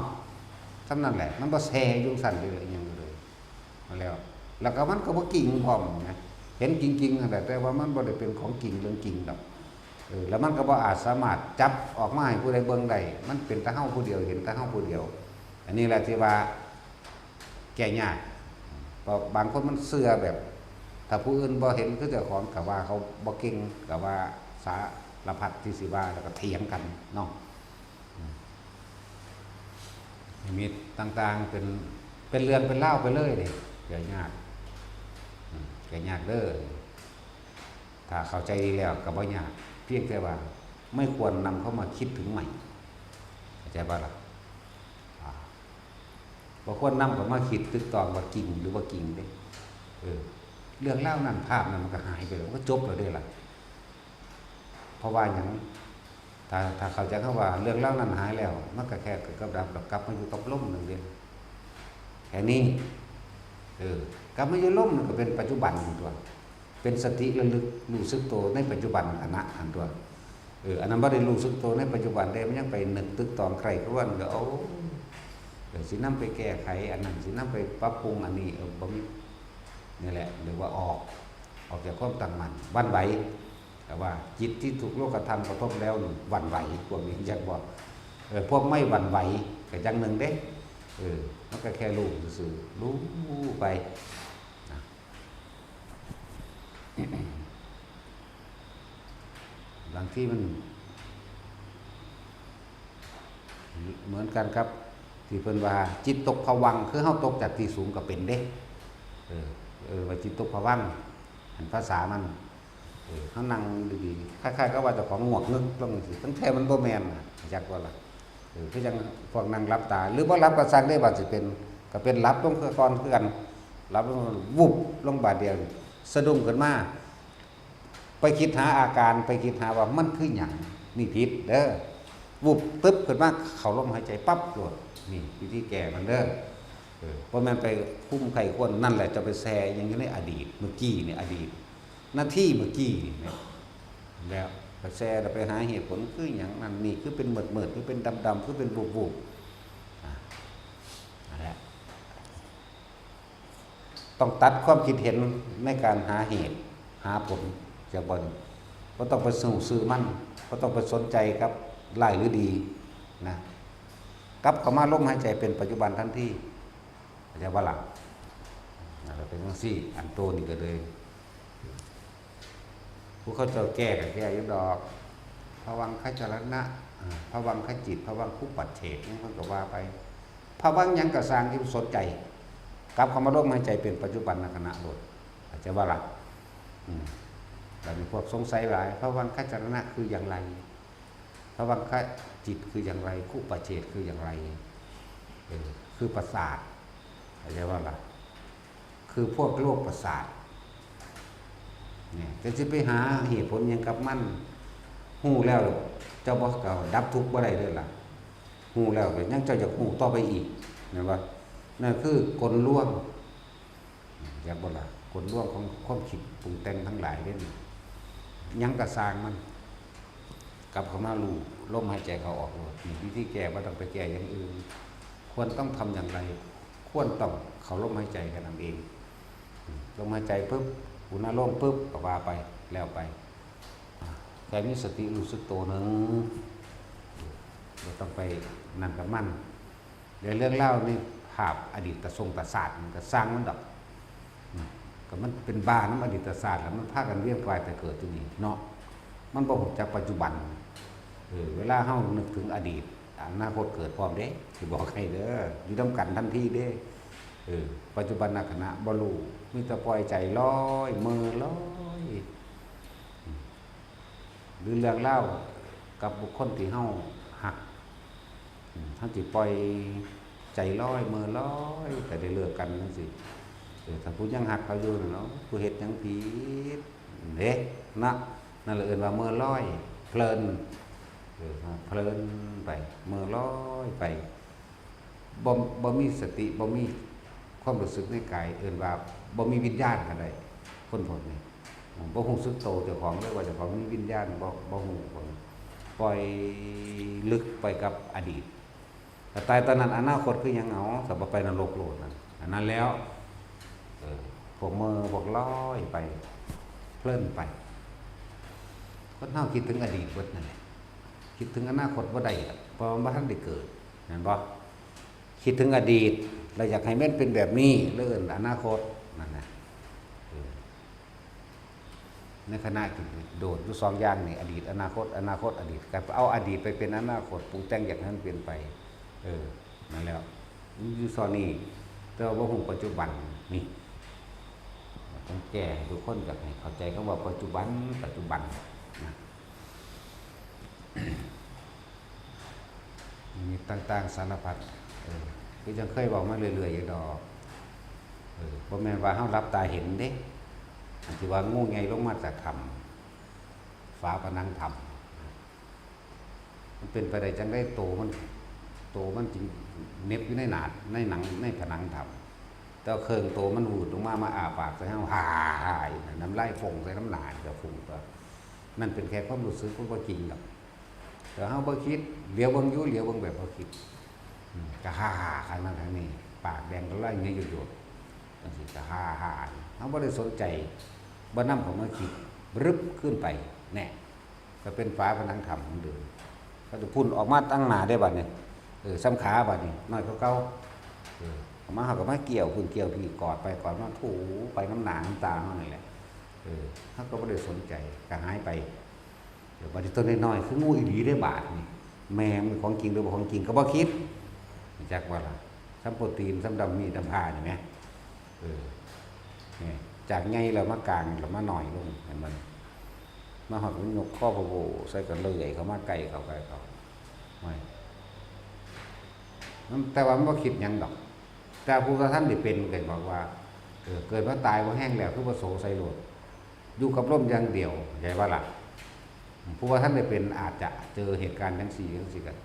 ฉะนั้นแหละมันบ่แซ่อยู่สั่นเลยอย่างเลยมาแล้วก็มันก็บ่กิ่งพร้อมนะเห็นจริงๆแต่ว่ามันบ่ได้เป็นของจริงเรื่องจริงดอกแล้วมันก็บ่อาจสามารถจับออกมาให้ผู้ใดเบิ่งได้มันเป็นแต่เฮาผู้เดียวเห็นแต่เฮาผู้เดียวอันนี้แหละที่ว่าแก้ยากเพราะบางคนมันเชื่อแบบถ้าผู้อื่นบ่เห็นคือเจ้าของก็ว่าเขาบ่เก่งก็ว่าสารพัดที่สิว่าแล้วก็เถียงกันเนาะนิมิตต่างๆเป็นเรื่องเป็นเล่าไปเลยนี่แก้ยากเด้อถ้าเข้าใจดีแล้วก็บ่ยากเพียงแต่ว่าไม่ควรนำเข้ามาคิดถึงใหม่เข้าใจป่ะล่ะบ่ควรนำเข้ามาคิดตึกตองว่าจริงหรือว่าจริงเด้เรื่องเล่านั้นภาพนั้นมันก็หายไปแล้วก็จบแล้วเด้ล่ะเพราะว่าอย่างถ้าเข้าใจคำว่าเรื่องเล่านั้นหายแล้วมันก็แค่กับดับกลับมาอยู่กับลมนึงเดียวแค่นี้กลับมาอยู่ลมมันก็เป็นปัจจุบันตัวเป็นสติระลึกรู้สึกตัวในปัจจุบันอันตัวอันนั้นบ่ได้รู้สึกตัวในปัจจุบันได้มันยังไปนึกตึกตองใครครวนเดี๋ยวสินำไปแก้ไขอันนั้นสินำไปปรับปรุงอันนี้บ่มีนี่แหละหรือว่าออกจากความตั้งมั่นวันไหวแต่ว่าจิตที่ถูกโลกธรรมกระทบแล้ววันไหวพวกนี้จักบ่พวกไม่วันไหวก็จังนึงเด้มันก็แค่รู้ซื่อรู้ไปบางที่มันเหมือนกันครับที่เพิ่นว่าจิตตกภวังค์คือเฮาตกจากที่สูงก็เป็นเด้ว่าจิตตกภวังค์อันภาษามันเฮานั่งดีๆคล้ายๆก็ว่าเจ้าของงวกนึกลงสิตั้งแต่มันบ่แม่นจักว่าล่ะคือจังพวกนั่งหลับตาหรือบ่หลับก็ซักได้ว่าสิเป็นก็เป็นหลับลงคือก่อนคือกันหลับลงวุบลงบาดเดียวสะดุ้งขึ้นมาไปคิดหาอาการไปคิดหาว่ามันคือหยังนี่ผิดเด้อวุบตึ๊บขึ้นมาเข้าลมหายใจปั๊บโลดนี่วิธีแก้มันเด้อเพราะมันไปคุ้มไข้ควรนั่นแหละจะไปแซ่ยังอยู่ในอดีตเมื่อกี้นี่อดีตหน้าที่เมื่อกี้นี่แล้วไปแซ่แล้วไปหาเหตุผลคือหยังนั่นนี่คือเป็นเหมือดคือเป็นดำๆคือเป็นบุบๆนั่นแหละต้องตัดความคิดเห็นในการหาเหตุหาผลจากบนก็ต้องไปสื่อมันก็ต้องไปสนใจครับไล่หรือดีนะกลับเข้ามาลมหายใจเป็นปัจจุบันทันทีอาจจะว่าหลังเราเป็นทั้งสี่อันโตนี่ก็เลยผู้เขาจะแก้กับแก้ยุดอกภวังคจรณะภวังคจิตภวังคุปัจเฉกนี่มันก็ว่าไปภวังยังกระสร้างที่สนใจกลับเข้ามาลมหายใจเป็นปัจจุบันขณะโดดอาจจะว่าหลังแต่มีพวกสงสัยหลายภวังคจรณะคืออย่างไรภวังคจิตคืออย่างไรคุปัจเฉกคืออย่างไรคือประสาทอาจจะว่าล่ะคือพวกโรคประสาทเนี่ยจะไปหาเหตุผลยังกับมันหู้แล้วเจ้าบ่ก็ดับทุกข์บ่ได้เด้อล่ะหู้แล้วก็ยังเจ้าจะหู้ต่อไปอีกนะว่านั่นคือกลลวงอย่าบ่ล่ะกลลวงของความคิดปรุงแต่งทั้งหลายเด้อยังกระสร้างมันกลับเข้ามารู้ลมหายใจเขาออกมีวิธีแก้บ่ต้องไปแก้อย่างอื่นควรต้องทำอย่างไรควรต้องเขาลมหายใจแค่นั้นเองลมหายใจปุ๊บอุณหภูมิปุ๊บก็ว่าไปแล้วไปแค่มีสติรู้สึกตัวนึงเราต้องไปนั่นกับมันเดี๋ยวเรื่องเล่านี่ภาพอดีตศาสตร์มันก็สร้างมันดอกก็มันเป็นบ้าน้ำอดีตศาสตร์แล้วมันพากันเวียนว่ายแต่เกิดที่นี่เนาะมันบ่ฮู้จักปัจจุบันเวลาเฮานึกถึงอดีตอนาคตเกิดพร้อมเด้สิบอกให้เด้ออยู่นํกันทันทีเด้ปัจจุบันขณะบ่รู้มีแต่ปล่อยใจลอยมือลอยหรือเรื่องเล่ากับบุคคลที่เฮาหักเฮาสิปล่อยใจลอยมือลอยแต่ได้เลิกกันจังซี่ ถ้าผู้ยังหักเขาอยู่เนาะผู้เฮ็ดหยังผิดเด้นะนั่นแหละเอิ้นว่าเมื่อลอยเพลินเพลินไปเมื่อลอยไปบ่มีสติบ่มีความรู้สึกในกายเอิ้นว่าบ่มีวิญญาณกันได้คนพวกนี้บ่ฮู้สึกโตเจ้าของเลยว่าเจ้าของมีวิญญาณบ่ฮู้ปล่อยลึกไปกับอดีตแต่ตายตอนนั้นอนาคตคือหยังเอาถ้าบ่ไปนรกโลดนั่นอันนั้นแล้วพวกมือพวกลอยไปเพลินไปคนเฮาคิดถึงอดีตเบิดนั่นแหละคิดถึงอนาคตบ่ได้เพราะมันบ่ทันได้เกิดนั่นบ่คิดถึงอดีตเราอยากให้มันเป็นแบบนี้เรื่องอนาคตนั่นนะในขณะที่โดดอยู่2อย่างนี่อดีตอนาคตอนาคตอดีตก็เอาอดีตไปเป็นอนาคตปรุงแต่งอยากให้มันเปลี่ยนไปนั่นแล้วอยู่ซอนี่แต่ว่าบ่ฮู้ปัจจุบันนี่ต้องแก้ให้ทุกคนอยากให้เข้าใจคำว่าปัจจุบันนะมีต่างๆสารพัดคือจังเคยบอกมาเรื่อยๆอยู่ดอกบ่แม่นว่าเฮารับตาเห็นเด้อันที่ว่างูไงลงมาจากถ้ำฝาผนังถ้ำมันเป็นไปได้จังได้โตมันจริงเน็บอยู่ในหนาดในหนังในผนังถ้ำแต่เครื่องโตมันหูดลงมาอาปากใส่เฮาหายน้ำลายฟงใส่น้ำหนาก็ฟุ้งตัวนั่นเป็นแค่ความรู้สึกของบ่จริงดอกแต่เฮาบ่คิดเหลียวเบิ่งอยู่เหลียวเบิ่งแบบบ่คิดก็ฮ่าๆข้างนั้นข้างนี้ปากแดงก็ไล่เงี้ยอยู่ๆจังซี่ก็ฮ่าๆเฮาบ่ได้สนใจบ่นำเข้ามาคิดรึบขึ้นไปแน่ก็เป็นฝาผนังถ้ำเหมือนเดิมก็จะพุ่นออกมาตั้งหน้าได้บัดนี้ซ้ำขาบัดนี้น้อยกว่าเก่าออกมาเฮาก็มาเกี่ยวพุ่นเกี่ยวพี่กอดไปกอดมาถูไปน้ำหนาน้ำตาเฮานี่แหละเฮาก็บ่ได้สนใจก็หายไปเดี๋ยวบัดนี้ต้นน้อยๆคืองูอีหลีได้บาดนี่แม่มันของจริงหรือบ่ของจริงก็บ่คิดจักว่าล่ะซ้ำโปรตีนซ้ำดำมีดำผ้านี่แหมนี่จากไงแล้วมากลางแล้วมาหน่อยลงเห็นมันมาหอดมันยกข้อพะโวใส่กันเลยเขามาไก่เขาไม่แต่ว่ามันก็คิดยังดอกแต่ผู้ท่านที่เป็นเกิดบอกว่าเกิดว่าตายว่าแห้งแล้วคือว่าโสใส่โหลดอยู่กับร่มอย่างเดียวใหญ่ว่าล่ะผู้ว่าท่านได้เป็นอาจจะเจอเหตุการณ์ทั้งสี่กัน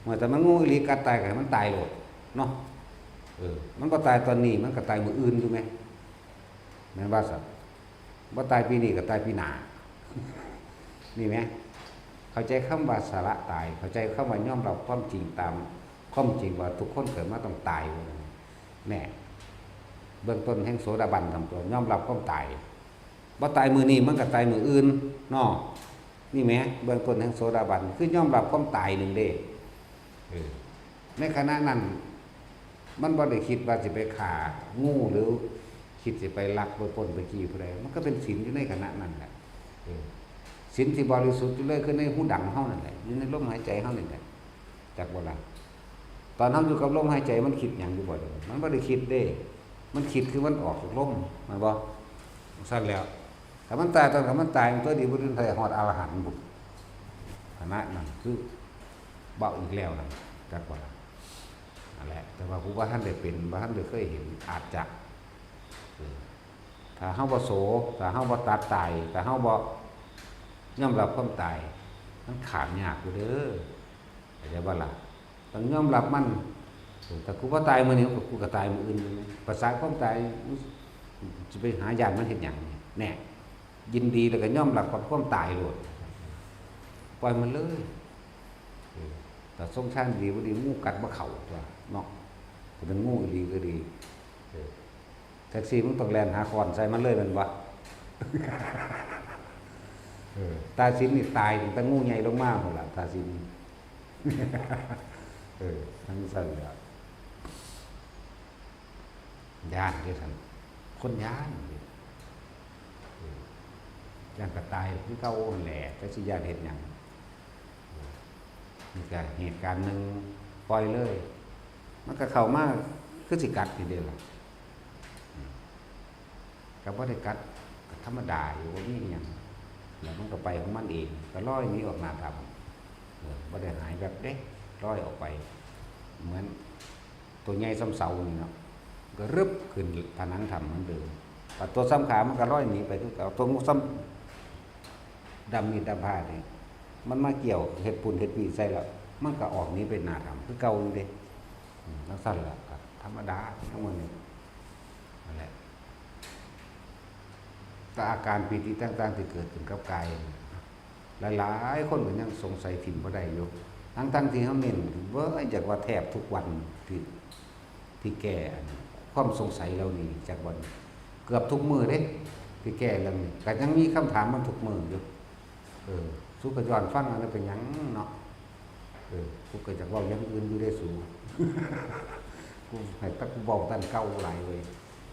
เมื่อแต่มันงูอีหลีกัดตายกันมันตายโหลดเนาะมันก็ตายตอนนี้มันก็ตายมื้ออื่นอยู่ไหมแม่นว่าสัตว์บ่ตายปีนี้ก็ตายปีหน้านี่ไหมเข้าใจคำว่าสาระตายเข้าใจคำว่ายอมรับความจริงตามความจริงว่าทุกคนเกิดมาต้องตายแน่เบื้องต้นแห่งโสดาบันทำตัวยอมรับความตายบ่ตายมื้อนี้มันก็ตายมื้ออื่นเนาะนี่ไหมเบื้องต้นแห่งโสดาบันคือยอมรับความตายหนึ่งเด้ในขณะนั้นมันบ่ได้คิดว่าจะไปฆ่างูหรือคิดจะไปลักไปปล้นไปจี้ผู้ใดมันก็เป็นศีลอยู่ในขณะนั้นแหละศีลที่บริสุทธิ์อยู่เลยคือในหูดังเฮานั่นแหละอยู่ในลมหายใจเฮานี่แหละจากโบราณตอนเฮาอยู่กับลมหายใจมันคิดหยังอยู่บ่มันบ่ได้คิดเด้มันคิดคือมันออกจากลมมันบ่ซั่นแล้วถ้ามันตายตอนมันตายมันตัวดีบ่ได้ไทยฮอดอรหันต์บุขณะนั้นคือเบาอีกแล้วนั่นจากโบราณนั่นแหละแต่ว่าผู้ว่าท่านได้เป็นว่าท่านได้เคยเห็นอาจจะถ้าเฮาบ่โสถ้าเฮาบ่ตัดตายถ้าเฮาบ่ยอมรับความตายมันขามยากอยู่เด้อเข้าใจบ่ล่ะต้องยอมรับมันถ้ากูบ่ตายมื้อนี้กูก็ตายมื้ออื่นภาษาความตายจะไปหาญาติมันเฮ็ดหยังแน่ยินดีแล้วก็ยอมรับกับความตายโลดปล่อยมันเลยแต่สงสารดีบ่ดีงูกัดบ่เข้าตัวเนาะเป็นงูอีหลีก็ดีแท็กซี่มึงต้องแล่นหาคอนใส่มันเลยแม่นบ่ตาสินนี่ตายตั้งงูใหญ่ลงมาพุ่นล่ะตาสินทั้งสั่นแล้วย่านเด้อท่านคนย่านย่านก็ตายคือเก่าแหละแต่สิย่านเฮ็ดหยังนี่ก็เหตุการณ์นึงปล่อยเลยมันก็เข้ามาคือสิกัดทีเดียวล่ะก็บ่ได้กัดธรรมดาอยู่บ่มีหยังแล้วมันก็ไปของมันเองก็ลอยหนีออกหน้าถ้ำบ่ได้หายแบบเด้ลอยออกไปเหมือนตัวใหญ่ซ้ำเสานี่เนาะก็ ก็รึบขึ้นผนังถ้ำเหมือนเดิมแต่ตัวซ้ำขามันก็ร้อยหนีไปคือเก่าตัวซ้ำดำมีดำผ้าเนี่ยมันมาเกี่ยวเห็ดปุ่นเห็ดปีใส่แล้วมันก็ออกนี้เป็นหน้าถ้ำคือเก่าอยู่เด้แล้วสั้นละครับธรรมดาทั้งหมดนี่นั่นแหละแต่อาการปีติต่างๆที่เกิดขึ้นกับกายหลายๆคนก็ยังสงสัยถิ่มบ่ได้อยู่ทั้งที่เขาเน้นเว้ยจากว่าแทบทุกวันที่แก่ความสงสัยเรานี่จากวันเกือบทุกมือเด้ที่แก่เรื่องนี้ก็ยังมีคำถามมันทุกมืออยู่สุกย้อนฟังอะไรเป็นยังเนาะกูเกิดจากว่ายังอื่นอยู่ได้สูกูให้ตักกูบอกตั้งเก้าหลายเลย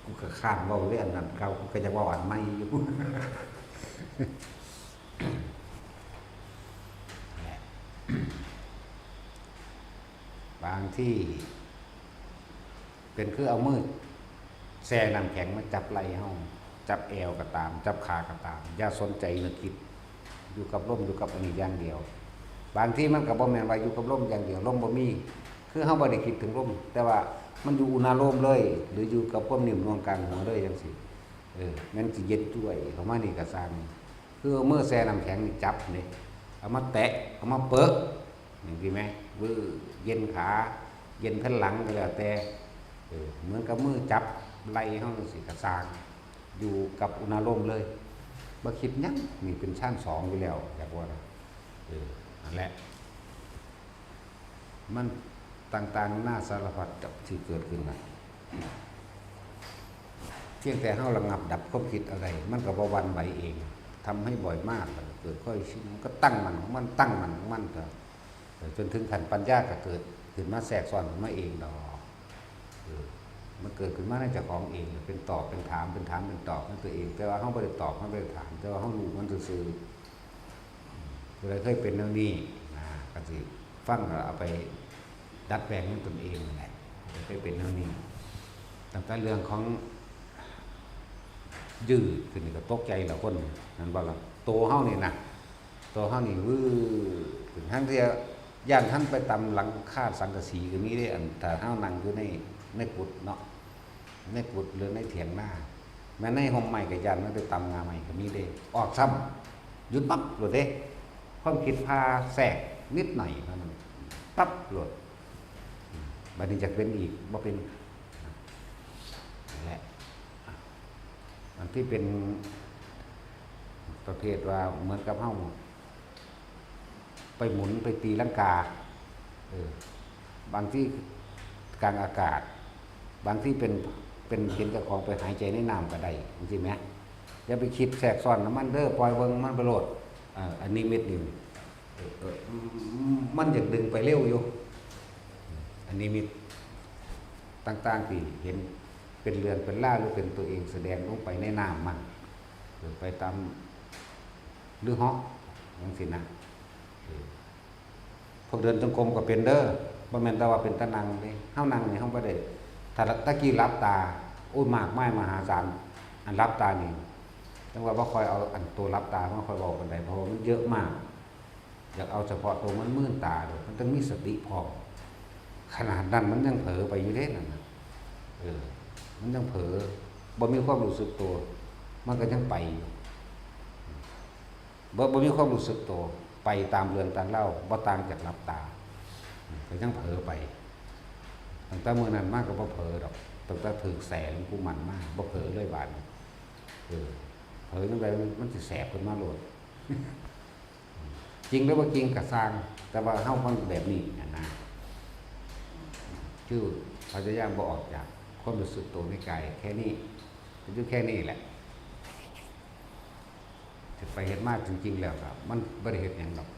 กูก็ข้ามว่าเรื่องนั้นเก้ากูก็จะว่าอันไม่อยู่บางที่เป็นคือเอามือแช่น้ำแข็งมาจับไหล่เฮาจับแอวก็ตามจับขาก็ตามอย่าสนใจนึกคิดอยู่กับลมอยู่กับอันนี้อย่างเดียวบางที่มันก็บ่แม่นว่าอยู่กับลมอย่างเดียวลมบ่มีคือเฮาบ่ได้คิดถึงลมแต่ว่ามันอยู่อุณาโลมเลยหรืออยู่กับความนิ่มนวลกลางหัวเลยจังซี่มันสิเย็นด้วยเข้ามานี่ก็สร้างคือเอามือแช่น้ำแข็งนี่จับนี่เอามาแตะเอามาเปิะนี่ดีมั้ยเย็นขาเย็นขั้นหลังก็แล้วแต่เหมือนกับมือจับไหล่เฮาจังซี่ก็สร้างอยู่กับอุณาโลมเลยบ่คิดหยังนี่เป็นชั้น2อยู่แล้วอยากว่านั่นแหละมันต่างๆหน้าสารพัดกับที่เกิดขึ้นมาเพียงแต่เฮาระงับดับความคิดอะไรมันก็บ่หวั่นไหวเองทำให้บ่อยมากเกิดค่อยชินมันก็ตั้งมันของมันตั้งมันของมันก็จนถึงขั้นปัญญาก็เกิดขึ้นมาแทรกซ้อนขึ้นมาเองดอกมันเกิดขึ้นมาในเจ้าของเองเป็นตอบเป็นถามเป็นถามเป็นตอบนั่นตัวเองแต่ว่าเฮาบ่ได้ตอบเฮาบ่ได้ถามแต่ว่าเฮารู้มันซื่อๆเลยเคยเป็นแนวนี้ก็สิฟังแล้วเอาไปดัดแปลงให้ตนเองนั่นแหละเคยเป็นแนวนี้ตั้งแต่เรื่องของยืดขึ้นนี่ก็ตกใจแล้วคนนั่นบ่ล่ะโตเฮานี่นะโตเฮานี่ถึงทั้งที่ย่านท่านไปตำหลังคาสังกะสีก็มีได้อันถ้าเฮานั่งอยู่ในกุฏเนาะในกุฏหรือในเถียงหน้าแม้ในห่มใหม่ก็ย่านมันไปตำงาใหม่ก็มีได้ออกซ้ำหยุดปั๊บโลดเด้ความคิดพาแทรกนิดหน่อยเท่านั้นปั๊บโลดบัดนี้จะเป็นอีกบ่เป็นนั่นแหละอันที่เป็นประเภทว่าเหมือนกับเฮาไปหมุนไปตีลังกาบางที่กลางอากาศบางที่เป็นเจ้าของไปหายใจในน้ำก็ได้จริงไหมอย่าไปคิดแทรกซ้อนมันเด้อปล่อยเบิ่งมันไปโลดอันนี้เม็ดหนึ่งมันอยากดึงไปเร็วอยู่อันนี้มีต่างๆที่เห็นเป็นเรือนเป็นล่าหรือเป็นตัวเองแสดงลงไปในน้ำมันหรือไปตามหรือฮอกอย่างสินะพวกเดินจงกรมก็เป็นเด้อบ่แม่นแต่ว่าเป็นตะนังเด้เฮานั่งนี่เฮาบ่ได้ถ้าตะกี้รับตาโอ้ยมากมายมหาศาลอันรับตานี่จังว่าบ่ค่อยเอาอันตัวรับตาบ่ค่อยเว้าปานใดเพราะมันเยอะมากอยากเอาเฉพาะตัวมันมื่นตาเด้อมันต้องมีสติพอขนาดนั้นมันยังเผลอไปอยู่เด้นั่นน่ะมันยังเผลอบ่มีความรู้สึกตัวมันก็ยังไปอยู่บ่มีความรู้สึกตัวไปตามเรือนตามเล่าบ่ต่างจากหลับตาก็ยังเผลอไปตั้งแต่เมื่อนั้นมากก็บ่เผลอดอกตั้งแต่ถึกแสงกูมันมากบ่เผลอเลยบาดเผลอจังไดมันสิแสบขึ้นมาโลดจริงหรือบ่จริงก็สร้างแต่ว่าเฮามันแบบนี้นะคือพยายามบ่ออกจากความรู้สึกตัวในกายแค่นี้อยู่แค่นี้แหละจะไปเห็นมากจริงๆแล้วครับมันบ่ได้เฮ็ดหยังหรอก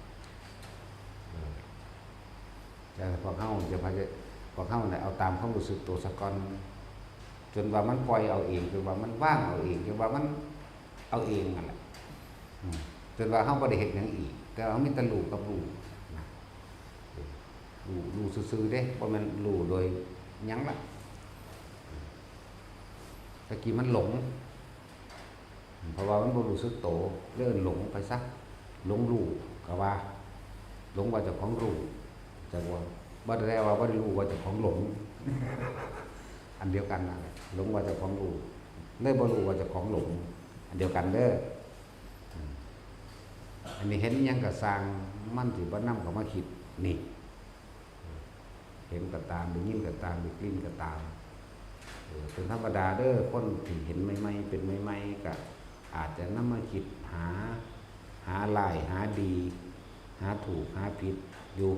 แต่พวกเฮาเนี่ยเอาตามความรู้สึกตัวซะก่อนจนว่ามันปล่อยเอาเองจนว่ามันว่างเอาเองจนว่ามันเอาเองนั่นแหละจนว่าเฮาบ่ได้เฮ็ดหยังอีกแต่เฮามีแต่รู้กับรู้นะรู้ซื่อๆเด้บ่แม่นรู้โดยหยังล่ะตะกี้มันหลงเพราะว่ามันบ่รู้สึกโตเลื่อนหลงไปซะหลงรู้ก็ว่าหลงว่าเจ้าของรู้จักว่าบ่ได้ว่าบ่ได้รู้ว่าเจ้าของหลง อันเดียวกันนั่นแหละหลงว่าเจ้าของรู้เลยบ่รู้ว่าเจ้าของหลงอันเดียวกันเด้ออันนี้เห็นยังก็สร้างมันสิบ่นำเข้ามาคิดนี่เห็นก็ตามได้ยินก็ตามได้กลิ่นก็ตามเป็นธรรมดาเด้อคนที่เห็นใหม่ๆเป็นใหม่ๆก็อาจจะนำมาคิดหาลายหาดีหาถูกหาผิดอยู่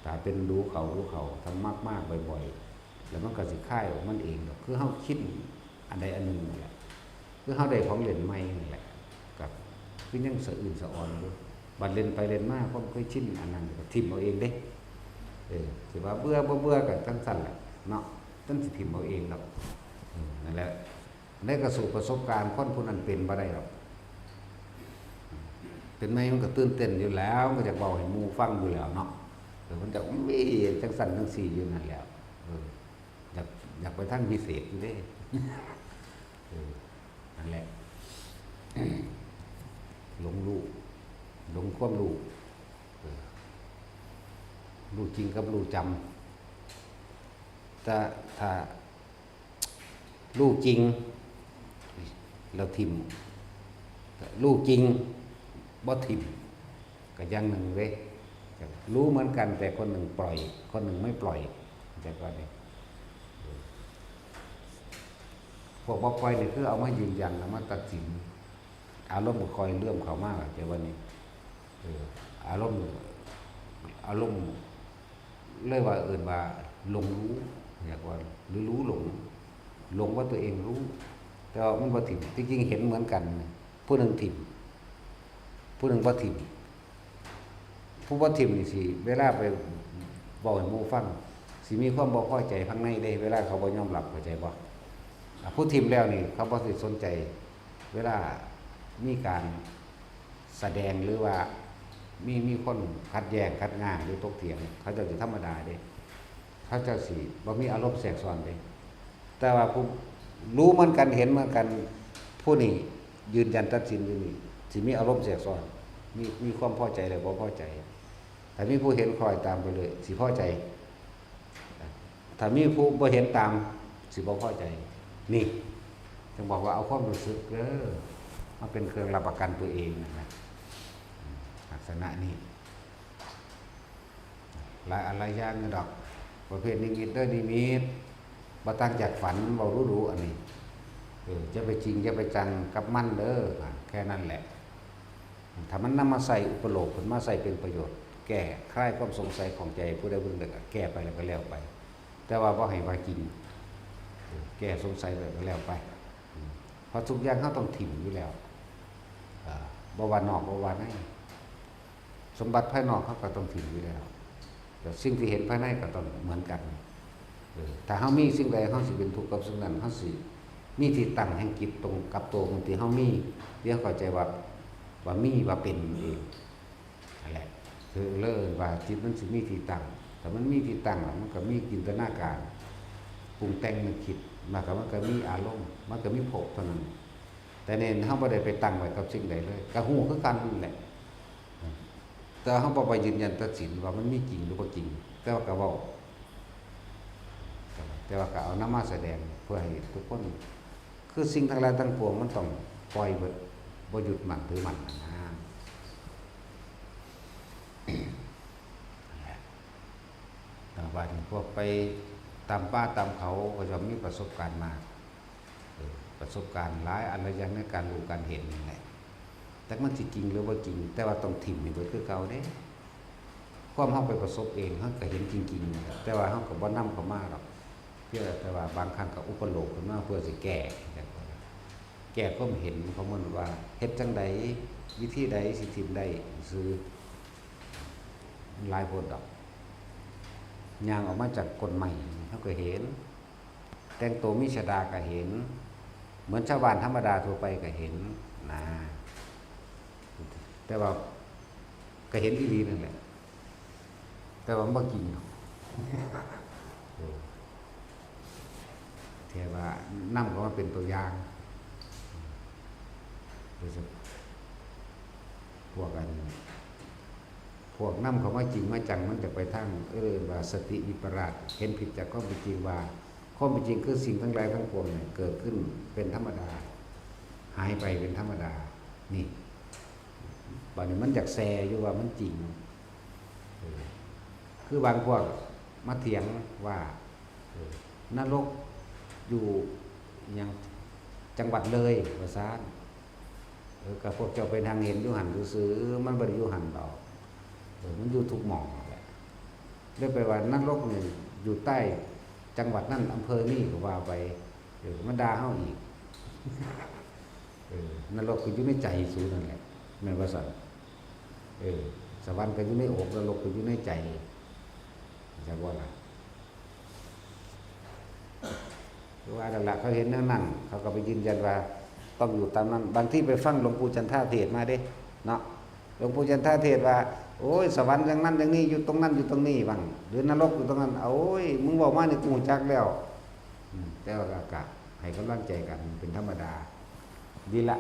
ถ้าเป็นรู้เขาทำมากๆบ่อยๆแล้วมันก็สิค่ายออกมันเองคือเฮาคิดอันใดอันหนึ่งนั่นแหละคือเฮาได้ของเล่นใหม่นั่นแหละกับคือยังสะอื่นสะอ่อนอยู่บัดเล่นไปเล่นมาก็เคยชินอันนั้นก็ทิ่มเอาเองเด้สิว่าเบื่อบ่เบื่อก็จังซั่นแหละเนาะจังสิทิ่มเอาเองดอกนั่นแหละได้กระสู่ประสบการณ์คนผู้นั้นเป็นบ่ได้หรอกเป็นไหมมันก็ตื่นเต้นอยู่แล้วมันจะเบาให้หมู่ฟังอยู่แล้วเนาะมันจะมีจังสั่นจังสี่อยู่นั่นแล้วอยากไปทั้งพิเศษอยู่เด้นั่นแหละหลงรู้หลงความรู้รู้จริงกับรู้จำถ้ารู้จริงเราทิมรู้จริงบ่ทิมก็ยังหนึ่งเว้ยรู้เหมือนกันแต่คนหนึ่งปล่อยคนหนึ่งไม่ปล่อยแต่ก็เนี่ยพวกบ่ปล่อยนี่คือเอามายืนยันเอามาตัดสินอารมณ์คอยเลื่อมเขามากแต่วันนี้อารมณ์เลยว่าอื่นว่าหลงรู้อยากว่าหรือรู้หลงว่าตัวเองรู้แต่ว่ามันบ่ถิ่มจริงๆเห็นเหมือนกันผู้หนึ่งถิ่มผู้หนึ่งบ่ถิ่มผู้บ่ถิ่มนี่สิเวลาไปบอกให้หมู่ฟังสิมีความบ่พอใจข้างในได้เวลาเขาบ่ยอมรับเข้าใจบ่ผู้ถิ่มแล้วนี่เขาบ่สิสนใจเวลามีการแสดงหรือว่ามีคนขัดแย้งขัดง้างหรือตกเถียงเขาจะธรรมดาเด้เขาจะสิบ่มีอารมณ์แทรกซ้อนเด้แต่ว่าผู้รู้เหมือนกันเห็นเหมือนกันผู้นี้ยืนยันตัดสินอยู่นี่สิมีอารมณ์แทรกซ้อนมีความพอใจหรือบ่พอใจถ้ามีผู้เห็นคอยตามไปเลยสิพอใจถ้ามีผู้บ่เห็นตามสิบ่พอใจนี่จึงบอกว่าเอาความรู้สึกมาเป็นเครื่องรับประกันตัวเองนะลักษณะนี้หลายอะไรอย่างนี่ดอกประเภทนิมิตนิมิตบ่ตั้งจากฝันบ่รู้อันนี้จะไปจริงจะไปจังกับมันแค่นั้นแหละถ้ามันนำมาใส่อุปโลกผลมาใส่เป็นประโยชน์แก้คลายความสงสัยของใจผู้ใดผู้หนึ่งแก้ไปแล้วก็แล้วไปแต่ว่าบ่ให้ว่าจริงแก้สงสัยไปก็แล้วไปเพราะทุกอย่างเขาต้องถิ่มอยู่แล้วบ่ว่านอกบ่ว่าในสมบัติภายนอกเขาก็ต้องถิ่มอยู่แล้วแต่สิ่งที่เห็นภายในก็ต้องเหมือนกันถ้าเขามีสิ่งใดเขาสิเป็นทุกข์กับสิ่งนั้นเขาสิมีที่ตั้งแห่งจิตตรงกับตัวบางทีเขามีเรียกเข้าใจว่ามีว่าเป็นเองนั่นแหละคือเลิศว่าจิตมันสิมีที่ตั้งแต่มันมีที่ตั้งมันก็มีจินตนาการปรุงแต่งนึกคิดมันก็มีอารมณ์มันก็มีภพเท่านั้นแต่เน้นเขาบ่ได้ไปตั้งไว้กับสิ่งใดเลยก็ฮู้คือกันนั่นแหละแต่เขาบ่ไปยืนยันตัดสินว่ามันมีจริงหรือบ่จริงแต่ว่าก็เว้าแต่ว่าก็เอานำมาแสดงเพื่อให้ทุกคนคือสิ่งทั้งหลายทั้งปวงมันต้องปล่อยเบิดบ่หยุดมั่นถือมั่นนะแต่ว่าพวกไปตามป่าตามเขาก็จะมีประสบการณ์มากประสบการณ์หลายอะไรอย่างในการรู้การเห็นนี่แหละแต่มันสิจริงหรือว่าจริงแต่ว่าต้องถิ่มนี่เบิดคือเก่าเด้ความเฮาไปประสบเองเฮาก็เห็นจริงๆแต่ว่าเฮาก็บ่นำเข้ามาหรอกเพื่อแต่ว่าบางครั้งก็อุปโลกขึ้นมาเพื่อสิแก้ความเห็นของมันว่าเฮ็ดจังใดวิธีใดสิถิ่มได้ซื้อหลายโพดดอกย่างออกมาจากกฎใหม่เฮาก็เห็นแต่งตัวมีชฎาก็เห็นเหมือนชาวบ้านธรรมดาทั่วไปก็เห็นนะแต่ว่าก็เห็นอีหลีนั่นแหละแต่ว่าบ่จริงแค่ว่านำเข้ามาเป็นตัวอย่างโดยเฉพาะพวกนำเข้ามาจริงมาจังมันจะไปทางว่าสติวิปลาสเห็นผิดจากความเป็นจริงว่า ความเป็นจริงคือสิ่งทั้งหลายทั้งปวงเนี่ยเกิดขึ้นเป็นธรรมดาหายไปเป็นธรรมดานี่บางทีมันอยากแซอยู่ว่ามันจริงคือบางพวกมาเถียงว่านรกอยู่ยังจังหวัดเลยว่าซ่านกับพวกเจ้าไปทางเห็นอยู่หันซื้อมันบ่ได้อยู่หันดอกมันอยู่ทุกหม่องแหละเรียกไปว่านรกนี่อยู่ใต้จังหวัดนั่นอำเภอนี่ก็ว่าไปมันด่าเฮาอีกนรกก็อยู่ในใจสูนั่นแหละแม่นว่าซั่นสวรรค์ก็อยู่ในอกนรกก็อยู่ในใจจะว่าล่ะคือว่านั่นล่ะเขาเห็นนั่นเขาก็ไปยืนยันว่าต้องอยู่ตามนั้นบางที่ไปฟังหลวงปู่จันทราเทศมาเด้เนาะหลวงปู่จันทราเทศว่าโอ้ยสวรรค์อย่างนั้นอย่างนี้อยู่ตรงนั้นอยู่ตรงนี้บ้างหรือนรกอยู่ตรงนั้นโอ้ยมึงบอกมานี่กูรู้จักแล้วแต่ว่าก็ให้กำลังใจกันเป็นธรรมดาดีละ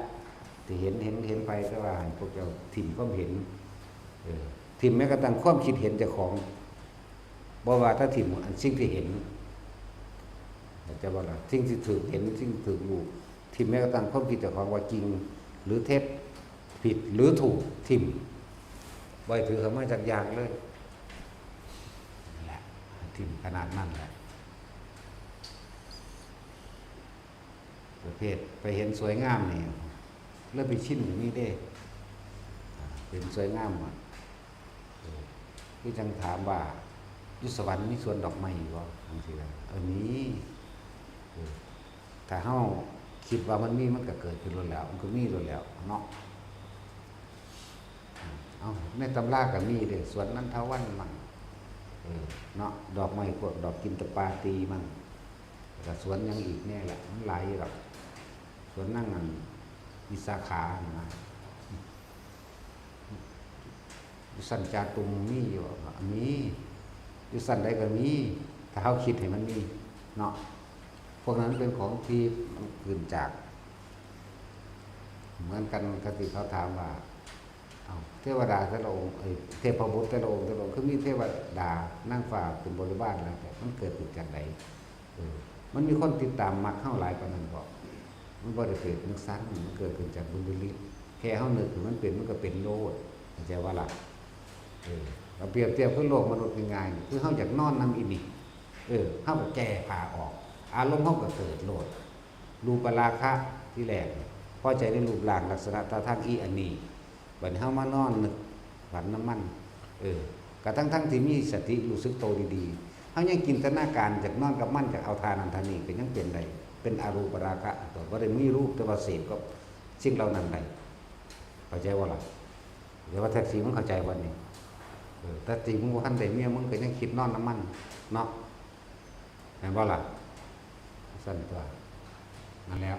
ที่เห็นไปก็ว่าพวกเจ้าถิ่มความเห็นถิ่มแม้กระทั่งความคิดเห็นเจ้าของบ่ว่าถ้าถิ่มอันสิ่งที่เห็นจะบอกว่าสิ่งที่ถูกเห็นสิ่งที่ถูกรู้ถิ่มแม้กระทั่งความคิดเจ้าของว่าจริงหรือเท็จผิดหรือถูกถิ่มบ่ถือเขามาจากอย่างเลยแหละถิ่มขนาดนั้นแหละประเภทไปเห็นสวยงามนี่เริ่มไปชินอย่างนี้ได้เป็นสวยงามอ่ะพี่จังถามว่ายุสวรรค์มีสวนดอกไม้อยู่บ่บางทีแล้วนี้ถ้าเฮาคิดว่ามันมีมันก็เกิดขึ้นแล้วมันก็มีแล้วเนาะเอาในตำราก็มีเด้สวนนั้นทวันมั่งเนาะดอกไม้พวกดอกกินตปาตีมั่งก็สวนยังอีกแน่แหละมันหลายหรอกสวนนั่งนั่นวิสาขานะยุสันจาตุมมีอยู่มียุสันใดก็มีถ้าเขาคิดให้มันมีเนาะพวกนั้นเป็นของที่มันเกิดจากเหมือนกันกติเขาถามว่าเทวดาแต่ละองค์เทพบุตรแต่ละองค์คือมีเทวดานั่งฝ่าเป็นบริวารแล้วแต่มันเกิดขึ้นจากใดมันมีคนติดตามมักเข้าหลายกว่านั้นบอกมันบ่ได้เกิดนึกสั้นมันเกิดขึ้นจากบุญฤทธิ์แค่เฮานึกถึงมันเป็นมันก็เป็นโลดเข้าใจว่าล่ะเราเปรียบเทียบคือโลกมนุษย์ง่ายๆคือเฮาอยากนอนนำอีนี่เฮาก็แก้ผ้าออกอารมณ์เฮาก็เกิดโลดรูปราคะที่แรกพอใจในรูปร่างลักษณะท่าทางอีอันนี้บัดนี้เฮามานอนนึกฝันน้ำมันกระทั่งที่มีสติรู้สึกโตดีๆเฮายังจินตนาการจากนอนกับมันจากเอาทานันทานี้ก็ยังเป็นได้เป็นอรูปราคะตัวบ่ได้มีรูปแต่ว่าเสพกับสิ่งเหล่านั้นได้เข้าใจว่าล่ะเดี๋ยวว่าแท็กซี่มันเข้าใจวันนี้แต่จริงมึงว่าท่านใดเมียมึงก็ยังคิดนอนน้ำมันเนาะเห็นบ่ล่ะสั่นตัวนั่นแล้ว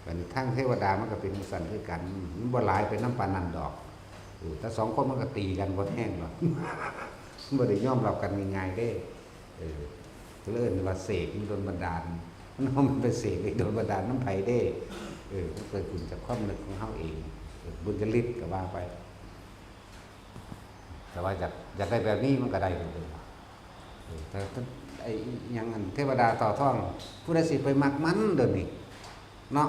เป็นทั้งเทวดามันก็เป็นสั่นด้วยกันมันบ่หลายเป็นน้ำปานันดอกแต่สองคนมันก็ตีกันบ่แห้งหรอกมันบ่ได้ยอมรับกันง่ายๆได้เลื่อนว่าเสกมันโดนบันดาลมันเป็นเสกโดนบันดาลน้ำไผ่ได้มันเกิดขึ้นจากความนึกของเฮาเองบุญจริตก็ว่าไปแต่ว่าอยากได้แบบนี้มันก็ได้เลยแต่ไอ้ยังอันเทวดาต่อท่องผู้ใดสิไปมักมันเดินนี่เนาะ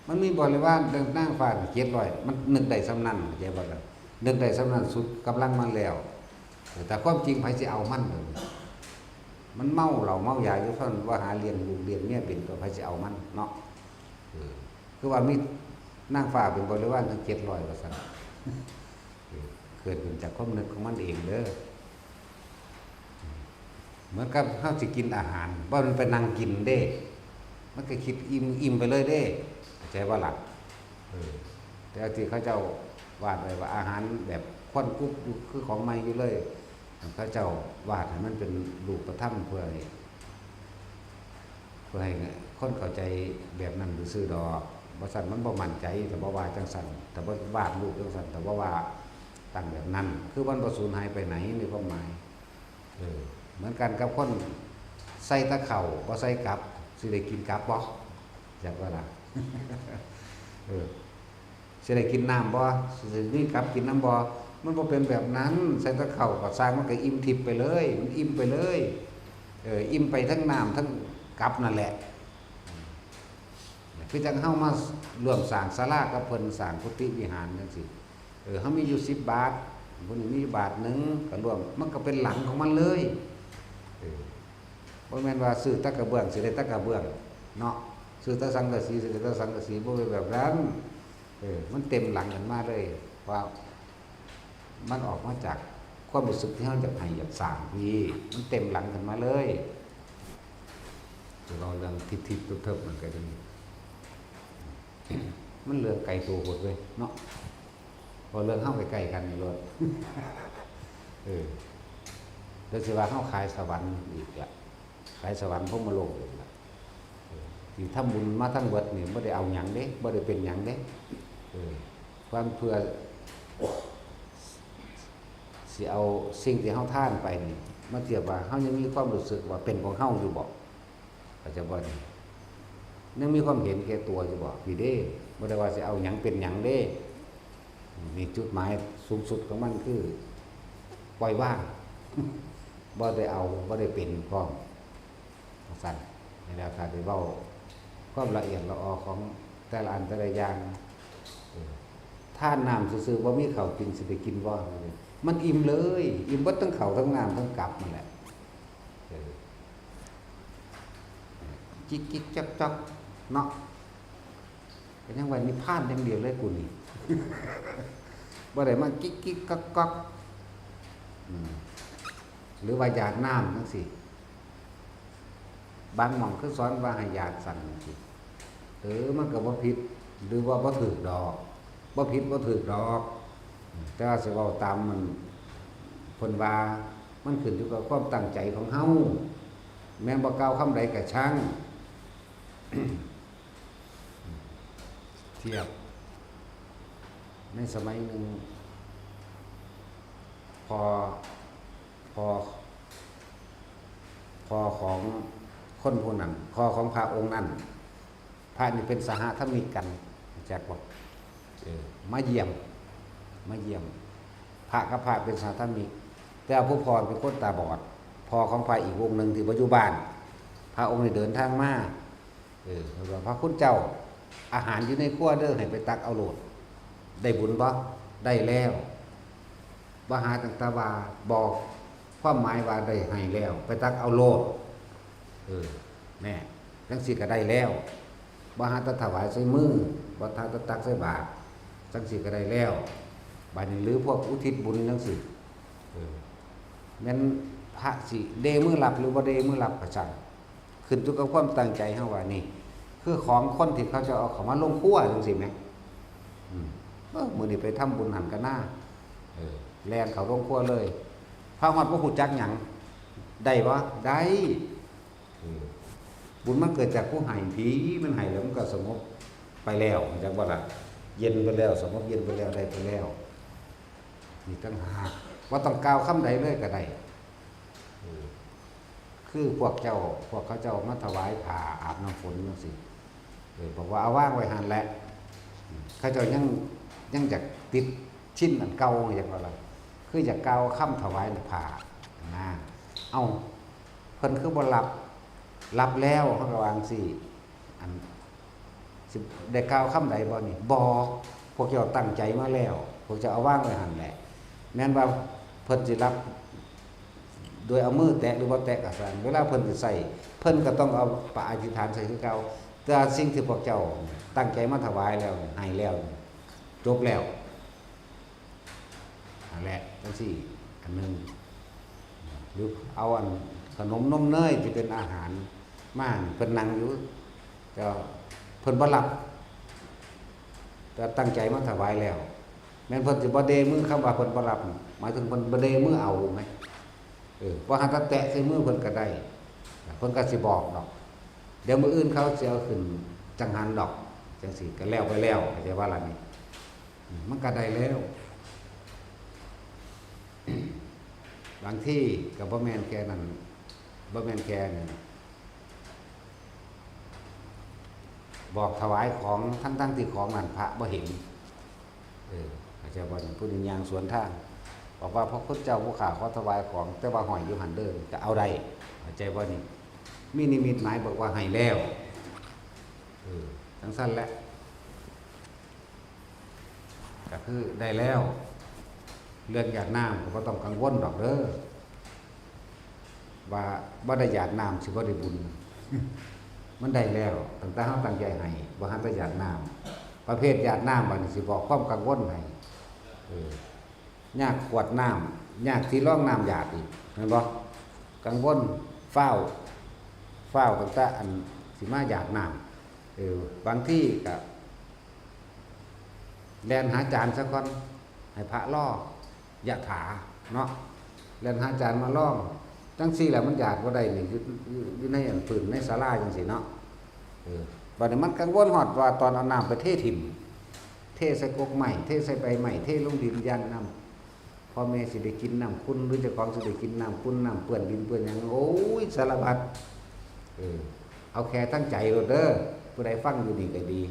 มันมีบริวารเดินนั่งฟ้า700มันนึกได้สำนั้นเข้าใจบ่ล่ะนึกได้สำนั้นสุดกำลังมันแล้วแต่ความจริงไผสิเอามันเด้อมันเมาเหล้าเมายาอยู่เท่านั้นว่าหาเลี้ยงลูกเลี้ยงเมียเป็นตัวไผสิเอามันเนาะคือว่ามีนั่งฟ้าเป็นบริวารถึง700ว่าซั่นเกิดขึ้นจากความนึกของมันเองเด้อเหมือนกับเฮาสิกินอาหารบ่มันไปนั่งกินเด้มันก็คิดอิ่มไปเลยเด้เข้าใจว่าล่ะแต่ที่เขาเจ้าวาดไว้ว่าอาหารแบบควันกุ๊บคือของใหม่อยู่เลยเขาเจ้าวาดให้มันเป็นรูปธรรมเพื่อให้คนเข้าใจแบบนั้นหรือซื่อดอกบ่ซั่นมันบ่มั่นใจแต่บ่ว่าจังซั่นแต่บ่วาดรูปจังซั่นแต่ว่าตั้งแบบนั้นคือมันบ่สูญหายไปไหนในความหมายเหมือนกันกับคนใส่ตะเข่าบ่ใส่กลับสิได้กินกลับบ่จักว่าล่ะสิได้กินน้ำบ่สิมีกลับกินน้ำบ่มันบ่เป็นแบบนั้นใส่ตะเข่าก็สร้างมันก็อิ่มทิพย์ไปเลยมันอิ่มไปเลยอิ่มไปทั้งน้ำทั้ง กลับนั่นแหละคือจังเฮามาร่วมสร้างศาลากับเพิ่นสร้างกุฏิวิหารจังซี่เฮามีอยู่10 บาทเพิ่นมีบาทหนึงก็รวมมันก็เป็นหลังของมันเลยบ่แม่นว่าซื้อตะกระเบื้องสิได้ตะกระเบื้องเนาะซื้อตะสังกะสีสิได้ตะสังกะสีบ่เป็นแบบนั้นมันเต็มหลังกันมาเลยว่ามันออกมาจากความรู้สึกที่เฮาอยากให้อยากสร้างพี่มันเต็มหลังกันมาเลยเราเรื่องทิพย์ๆเทิบๆมันก็ดีมันเรื่องไกลตัวหมดเลยเนาะพอเรื่องเข้าใกล้ๆกันนี่รถโดยเฉพาะเข้าขายสวรรค์อีกละขายสวรรค์พวกมาลงอีกละที่ทำบุญมาทั้งเบิดนี่ไม่ได้เอาหยังเด้ไม่ได้เป็นหยังเด้ความเพื่อสิเอาสิ่งที่เข้าท่านไปนี่มาเทียบว่าเขายังมีความรู้สึกว่าเป็นของเข้าอยู่บอกอาจจะบ่ยังมีความเห็นแก่ตัวอยู่บอกพี่เด้ไม่ได้ว่าจะเอาหยังเป็นหยังเด้มีจุดหมายสูงสุดของมันคือปล่อยว่างบ่ได้เอาบ่ได้เป็นพร้อมสั่นในแนวทางที่เว้าความละเอียดละออของแต่ละอันแต่ละอย่างท่านน้ำซื่อๆว่ามีข้าวกินสิได้กินบ่มันอิ่มเลยอิ่มเบิดทั้งข้าวทั้งน้ำทั้งกับนั่นแหละจิกจิกจักจักเนาะเป็นยังวันนี้พลาดอย่างเดียวเลยกูนี่บ่ได้มากิ๊กกิ๊กกักกักหรือว่าหยาดน้ำทั้งสี่บางหม่องคือสอนว่าให้หยาดสั่นสิมันก็บ่ผิดหรือว่าบ่ถูกดอกบ่ผิดบ่ถูกดอกแต่ว่าสิเว้าตามมันเพิ่นว่ามันขึ้นอยู่กับความตั้งใจของเฮาแม้นบ่กล่าวคำใดก็ช่างเทียบในสมัยหนึ่งพอของคนผู้นั้นพอของพระองค์นั้นพระนี่เป็นสหธรรมิกกันจากบอกมาเยี่ยมพระกับพระเป็นสหธรรมิกแต่ผู้พรเป็นคนตาบอดพอของพระอีกองค์หนึ่งที่ปัจจุบันพระองค์นี่เดินทางมาพระคุณเจ้าอาหารอยู่ในครัวเด้อให้ไปตักเอาโลดได้บุญบ่ได้แล้วบ่หาตั้งแต่ว่าบอกความหมายว่าได้ให้แล้วไปตักเอาโลดแน่จังสิก็ได้แล้วบ่หาตะถวายใส่มือบ่หาตะตักใส่บาตรจังสิก็ได้แล้วบัดนี้หรือพวกอุทิศบุญจังสิแม่นพระสิเดมื้อหลับหรือบ่เดมื้อหลับก็ช่างขึ้นอยู่กับความตั้งใจเฮาว่านี่คือของคนที่เขาจะเอาเข้ามาลงครัวจังซี่แหมมื้อนี้ไปทำบุญหันกันหน้าแล่นเข้าลงครัวเลยพระฮอดบ่ฮู้จักหยังได้บ่ได้บุญมันเกิดจากผู้ให้ผีมันให้แล้วมันก็สงบไปแล้วจังว่าล่ะเย็นไปแล้วสงบเย็นไปแล้วได้ไปแล้วนี่ตั้งหากว่าต้องกล่าวคำใดเลยก็ได้คือพวกเขาเจ้ามาถวายผ้าอาบน้ำฝนจังซี่บอกว่าเอาว่างไว้หันแหละเขาเจ้ายังจากติดชิ้นอันเก่าอย่างว่าล่ะคืออยากกล่าวคำถวายผ้านะเอาเพิ่นคือบ่รับแล้วเขาก็วางสิอันสิได้กล่าวคำใดบ่นี่บ่พวกเจ้าตั้งใจมาแล้วพวกเจ้าเอาว่างไว้หันแหละแม้นว่าเพิ่นสิรับโดยเอามือแตะหรือว่าแตะก็ซั่นเวลาเพิ่นสิใส่เพิ่นก็ต้องเอาปะอธิษฐานใส่คือเก่าแต่สิ่งที่พวกเจ้าตั้งใจมาถวายแล้วให้แล้วจบแล้วนั่นแหละจังซี่อันนึงหรือเอาอันขนมนมเนยที่เป็นอาหารมาเพิ่นนั่งอยู่แต่เพิ่นบ่รับแต่ตั้งใจมาถวายแล้วแม่นเพิ่นสิบ่เดมือคำว่าเพิ่นบ่รับหมายถึงเพิ่นบ่เดมือเอาไหมว่าหาแตะใส่มือเพิ่นก็ได้เพิ่นก็สิบอกดอกเดี๋ยวมื้ออื่นเขาสิเอาขึ้นจังหันดอกจังซี่ก็แล้วไปแล้วเข้าใจว่าล่ะนี่มันก็ได้แล้วบางที่ก็บ่แม่นแค่นั้นบ่แม่นแค่นั้นบอกถวายของทั้งที่ของนั้นพระบ่เห็นเข้าใจบ่ผู้นิยางสวนทางบอกว่าพระพุทธเจ้าผู้ข้าขอถวายของแต่ว่าห้อยอยู่หันเด้อจะเอาได้เข้าใจบ่นี่ มีนิมิตหมายบอกว่าให้แล้วทั้งสั้นแหละก็คือได้แล้วเรื่องหยาดน้ำก็ต้องกังวลดอกเด้อว่าบ่ได้หยาดน้ำสิบ่ได้บุญ มันได้แล้วตั้งแต่เฮาตั้งใจให้บ่หันแต่หยาดน้ำประเภทหยาดน้ำบัดนี้สิบอกความกังวลให้ยากขวดน้ำยากที่ร่องน้ำหยาดอีกเห็นบ่กังวลเฝ้าตั้งแต่อันสิมาหยาดน้ำบางที่ก็แล่นหาจานซะก่อนให้พระล่อยะถาเนาะแล่นหาจานมาล่อจังซี่แหละมันหยาดบ่ได้นี่อยู่ในอันปืนในศาลาจังซี่เนาะบัดนี้มันกังวลฮอดว่าตอนเอาน้ำไปเทถิ่มเทใส่กกใหม่เทใส่ใบใหม่เทลงดินยันน้ำพ่อแม่สิได้กินน้ำคุณหรือเจ้าของสิได้กินน้ำคุณน้ำเปื้อนดินเปื้อนหยังโอ้ยสารพัดเอาแค่ตั้งใจโลดเด้อผู้ใดฟังอยู่นี่ก็ดี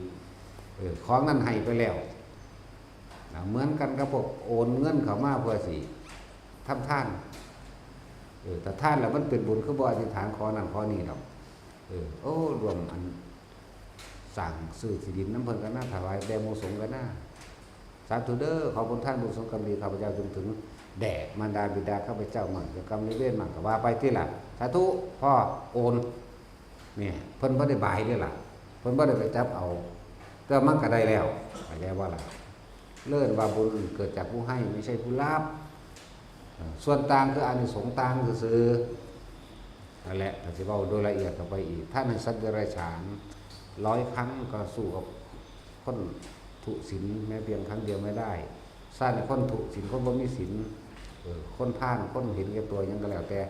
ของนั้นให้ไปแล้วเหมือนกันกับพวกโอนเงินเข้ามาเพื่อสิทำท่านแต่ท่านแล้วมันเป็นบุญคือบ่อธิษฐานขอนั่นขอนี่ดอกโอ้รวมอันสั่งซื้อที่ดินน้ำเพิ่นกันหน้าถวายแด่หมู่สงฆ์กันหน้าสาธุเด้อขอบคุณท่านบุญสงฆ์กรรมดีข้าพเจ้าจนถึงแด่มารดาบิดาข้าพเจ้ามั่งกรรมนิเวศมั่งก็ว่าไปที่ละสาธุพ่อโอนเนี่ยเพิ่นบ่ได้บายด้วยล่ะเพิ่นบ่ได้ไปจับเอาก็มันก็ได้แล้วเข้าใจว่าล่ะเลื่อนว่าบุญเกิดจากผู้ให้ไม่ใช่ผู้รับส่วนต่างคืออานิสงส์ต่างคือซื้อนั่นแหละแต่จะเว้าโดยละเอียดต่อไปอีกถ้าในสัตว์เดรัจฉาน100 ครั้งก็สู้กับคนทุศีลแม้เพียงครั้งเดียวไม่ได้สร้างคนทุศีลคนบ่มีศีลคนพลาดคนเห็นแก่ตัวยังก็แล้วแต่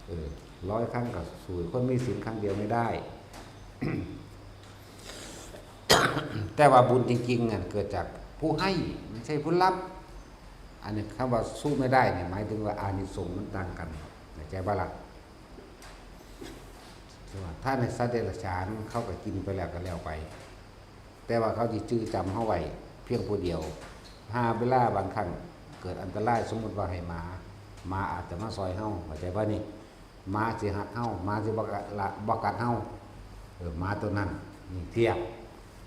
100 ครั้งก็สู้คนมีศีลครั้งเดียวไม่ได้ แต่ว่าบุญจริงๆเกิดจากผู้ให้ไม่ใช่ผู้รับอันนี้คำว่าสู้ไม่ได้เนี่ยหมายถึงว่าอานิสงส์มันต่างกันเข้าใจบ่ล่ะถ้าในสัตว์เดรัจฉานเขาก็กินไปแล้วก็แล้วไปแต่ว่าเขาสิจื้อจำเฮาไว้เพียงผู้เดียวหาเวลาบางครั้งเกิดอันตรายสมมุติว่าให้หมาอาจจะมาซอยเฮาเข้าใจบ่นี่หมาสิหักเฮาหมาสิบ่กัดเฮาหมาตัวนั้นนี่เทียบ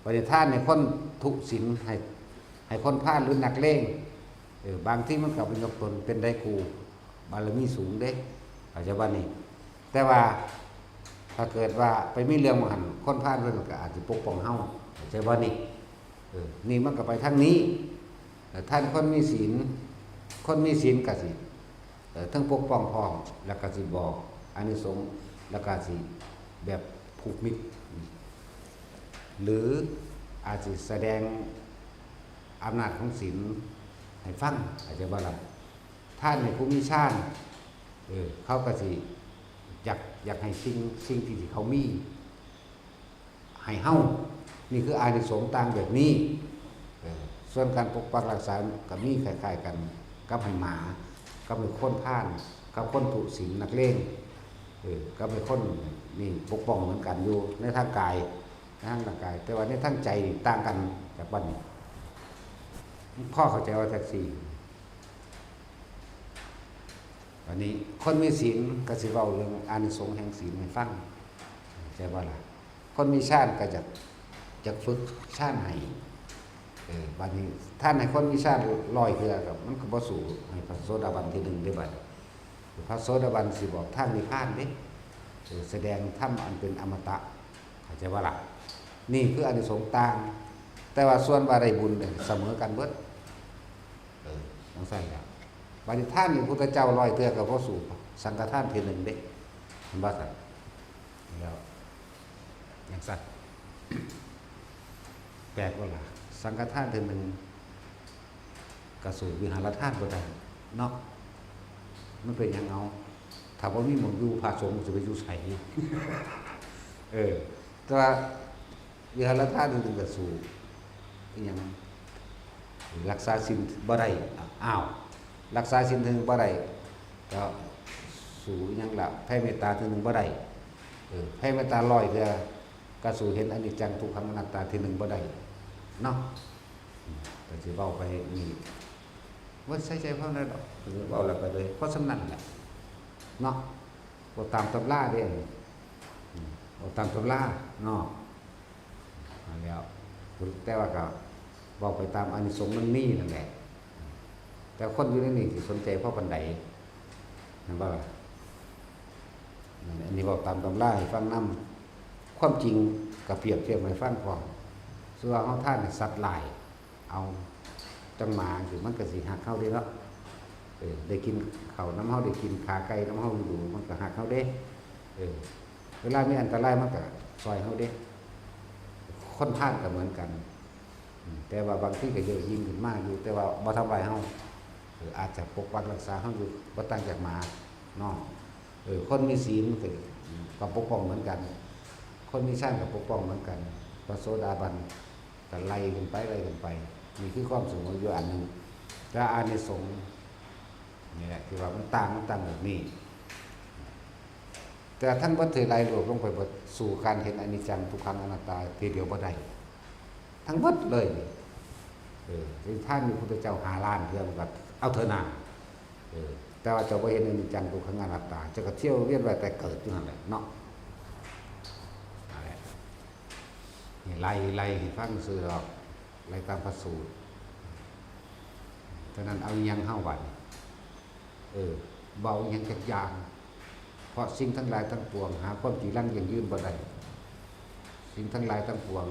ปฏิทานในคนทุศีลให้คนพลาดหรือนักเลงบางที่มันก็เป็นยกตนเป็นได้ครูบารมีสูงเด้เข้าใจบ่นี่แต่ว่าถ้าเกิดว่าไปมีเรื่องมาหันคนพลาดเพิ่นก็อาจจะปกป้องเฮาเข้าใจบ่นี่นี่มันก็ไปทางนี้ท่านคนมีศีลก็สิทั้งปกป้องพร้อมแล้วก็สิบอกอานิสงส์แล้วก็สิแบบผูกมิตรหรืออาจจะแสดงอำนาจของศีลให้ฟังอาจจะว่าล่ะท่านในผู้มีชาญเขาก็สิอยากให้สิ่งที่เขามีให้เฮานี่คืออานิสงส์ต่างแบบนี้ส่วนการปกปักรักษาก็มีคล้ายๆกันกับให้หมากับให้คนพลาดกับคนทุศีลนักเลงกับให้คนนี่ปกป้องเหมือนกันอยู่ในทางกายในทางร่างกายแต่ว่าในทางใจต่างกันจากบัดนี้พ่อเข้าใจว่าแท็กซี่วันนี้คนมีศีลก็สิเว้าเรื่องอานิสงส์แห่งศีลให้ฟังใช่บ่ล่ะคนมีฌานก็จะฝึกฌานให้บัดนี้ท่านให้คนมีฌาน100เทื่อก็มันก็บ่สู้ให้พระโสดาบันที่1ได้บัดพระโสดาบันสิบอกทางนิพพานเด้แสดงธรรมอันเป็นอมตะเข้าใจบ่ล่ะนี่คืออานิสงส์ต่างแต่ว่าส่วนว่าได้บุญเสมอกันเบิดจังซั่นล่ะบัดนี้ท่านนี่พุทธเจ้า100เทื่อก็บ่สู้สังฆทานที1เด้เห็นบ่ซั่นแล้วจังซั่นแปลกบ่ล่ะสังฆทานที1ก็สู้วิหารทานบ่ได้เนาะมันเป็นหยังเอาถ้าบ่มีหมู่อยู่พระสงฆ์สิไปอยู่ไสแต่ว่าวิหารทานที1ก็สู้อีหยังรักษาศีลบ่ได้อ้าวรักษาศีลถึงบ่ได้ก็สู้หยังล่ะแผ่เมตตาถึงบ่ได้แผ่เมตตา100เทื่อก็สู้เห็นอนิจจังทุกขังอนัตตาที่1บ่ได้เนาะก็สิเว้าไปนี่ว่าใส่ใจเฮาได้ดอกเว้าแล้วไปเลยเพราะสำนั้นแหละเนาะบ่ตามตำราเด้ เอาตามตำราเนาะมาแล้วแต่ว่าก็บอกไปตามอานิสงส์มันมีนั่นแหละแต่คนอยู่ในนี่สิสนใจเพราะปันใดนั่นบ่ล่ะอันนี้บอกตามตำราให้ฟังนำความจริงกับเปรียบเทียบให้ฟังพร้อมส่วนเฮาท่านสัตว์หลายเอาจังมาคือมันก็สิหักเข้าเด้เนาะได้กินข้าวน้ำเฮาได้กินขาไก่น้ำเฮาอยู่มันก็หักเฮาเด้เวลามีอันตรายมันก็ซอยเฮาเด้คนท่านก็เหมือนกันแต่ว่าบางที่ก็เยอะยิ่งขึ้นมากอยู่แต่ว่าบ่ทำลายเฮาอาจจะปกปักรักษาเฮาอยู่บ่ต่างจากหมาเนาะคนมีศีลก็ปกป้องเหมือนกันคนมีฌานก็ปกป้องเหมือนกันพระโสดาบันก็ไล่กันไปนี่คือความสูงอยู่อันหนึงแต่อานิสงส์นี่แหละที่ว่ามันต่างแบบนี้แต่ท่านบ่ถือไล่รวบลงไปเบิดสู่การเห็นอนิจจังทุกขังอนัตตาทีเดียวบ่ได้ทั้งหมดเลยที่ท่านมีพุทธเจ้า5 ล้านเทื่อมันก็เอาเถอะนะแต่ว่าเจ้าบ่เห็นอนิจจังทุกขังอนัตตาเจ้าก็เที่ยวเวียนว่ายแต่เกิดอยู่นั่นแหละเนาะนี่ไล่ให้ฟังซื่อดอกไล่ตามพระสูตรฉะนั้นเอาอีหยังเฮาบัดเบาอีหยังจักอย่างเพราะสิ่งทั้งหลายทั้งปวงหาความจีรังยั่งยืนบ่ได้สิ่งทั้งหลายทั้งปวง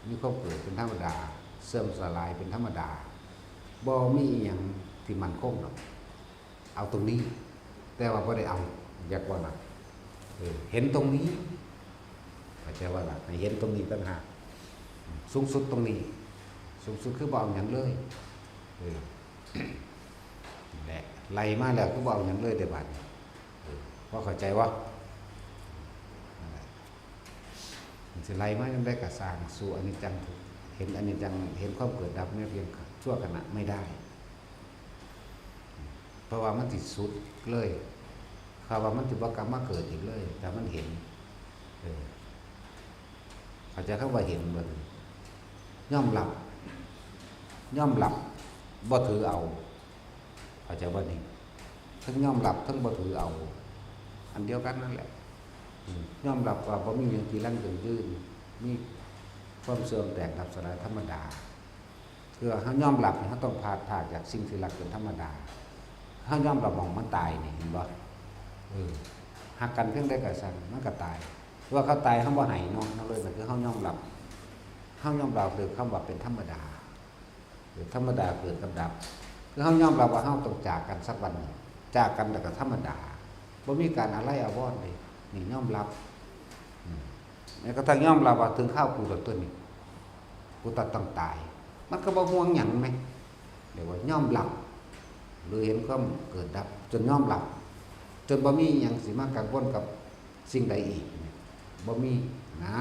มีความเกิดเป็นธรรมดาเสื่อมสลายเป็นธรรมดาบ่มีอีหยังที่มั่นคงหรอกเอาตรงนี้แต่ว่าบ่ได้เอาอยากว่าล่ะเห็นตรงนี้เข้าใจว่าล่ะให้เห็นตรงนี้ต่างหากสูงสุดตรงนี้สูงสุดคือบ่เอาหยังเลยแหละไล่มาแล้วคือบ่เอาหยังเลยได้บัดว่าเข้าใจว่าสิไล่มายังได้กระสร้างสู่อนิจจังเห็นอนิจจังเห็นความเกิดดับไม่เพียงชั่วขณะไม่ได้เพราะว่ามันติดสุดเลยเขาว่ามันติดว่ากรรมมาเกิดอีกเลยแต่มันเห็นเขาจะเข้าว่าเห็นมันย่อมหลับบ่ถือเอาเขาจะว่านี่ทั้งย่อมหลับทั้งบ่ถือเอาอันเดียวกันนั่นแหละย่อมรับว่าบ่มีอย่างที่ลั่นเกินยืนมีความเสื่อมแตกดับสลายธรรมดาคือเฮาย่อมรับเฮาต้องพาดจากสิ่งที่รักเป็นธรรมดาเฮาย่อมรับมองมันตายนี่เห็นบ่หักกันเพียงได้ก็สั่นมันก็ตายว่าเขาตายเฮาบ่ให้เนาะนั่นเลยก็คือเฮาย่อมรับคือคำว่าเป็นธรรมดาหรือธรรมดาเกิดกับดับคือเฮาย่อมรับว่าเฮาต้องจากกันสักวันนึงจากกันแล้วก็ธรรมดาบ่มีการอะไรอาวรณ์เลยนี่ยอมรับแม้กระทั่งยอมรับว่าถึงข้าวกูตัวนี้กูตัดต้องตายมันก็บ่ห่วงหยังไหมเดี๋ยวว่ายอมรับหรือเห็นความเกิดดับจนยอมรับจนบ่มีหยังสิมากังวลกับสิ่งใดอีกบ่มีนะ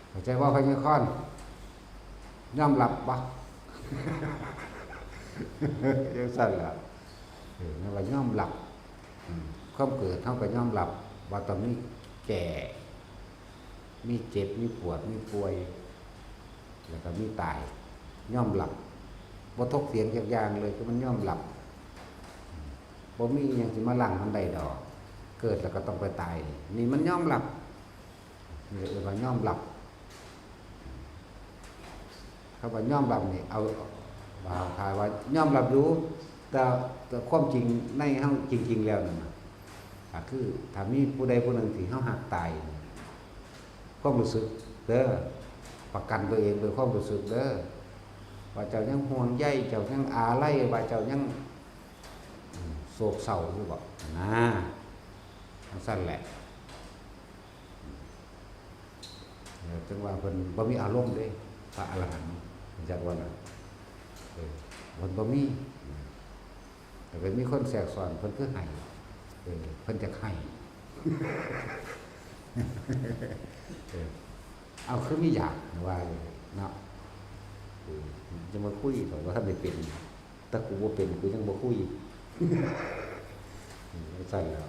เข้าใจว่าพญาคอนยอมรับบ่ยังสั่นล่ะนั่นว่ายอมรับความเกิดเท่ากับยอมรับว่าตอนนี้แก่มีเจ็บมีปวดมีป่วยแล้วก็มีตายยอมรับบ่ทกเถียงอย่างเลยคือมันยอมรับบ่มีหยังสิมาลั่งมันได้ดอกเกิดแล้วก็ต้องไปตายนี่มันยอมรับนี่เรียกว่ายอมรับคำว่ายอมรับนี่เอาว่าคายว่ายอมรับรู้แต่ความจริงในเฮาจริงๆแล้วนั่นน่ะคือถ้ามีผู้ใดผู้หนึ่งที่เฮาหักตายความรู้สึกเด้อประกันตัวเองโดยความรู้สึกเด้อว่าเจ้ายังห่วงใยเจ้ายังอาลัยว่าเจ้ายังโศกเศร้าอยู่บ่ทั้งสั้นแหละจังว่าเพิ่นบ่มีอารมณ์เด้พระอรหันต์จักว่าน่ะเพิ่นบ่มีแต่ก็มีคนแทรกซ้อนเพิ่นคือให้เพิ่นจะให้เอาคือมีอยากว่าเนาะจะมาคุยบอกว่าถ้าไม่เป็นถ้ากูบ่เป็นกูยังบ่คุยใช่แล้ว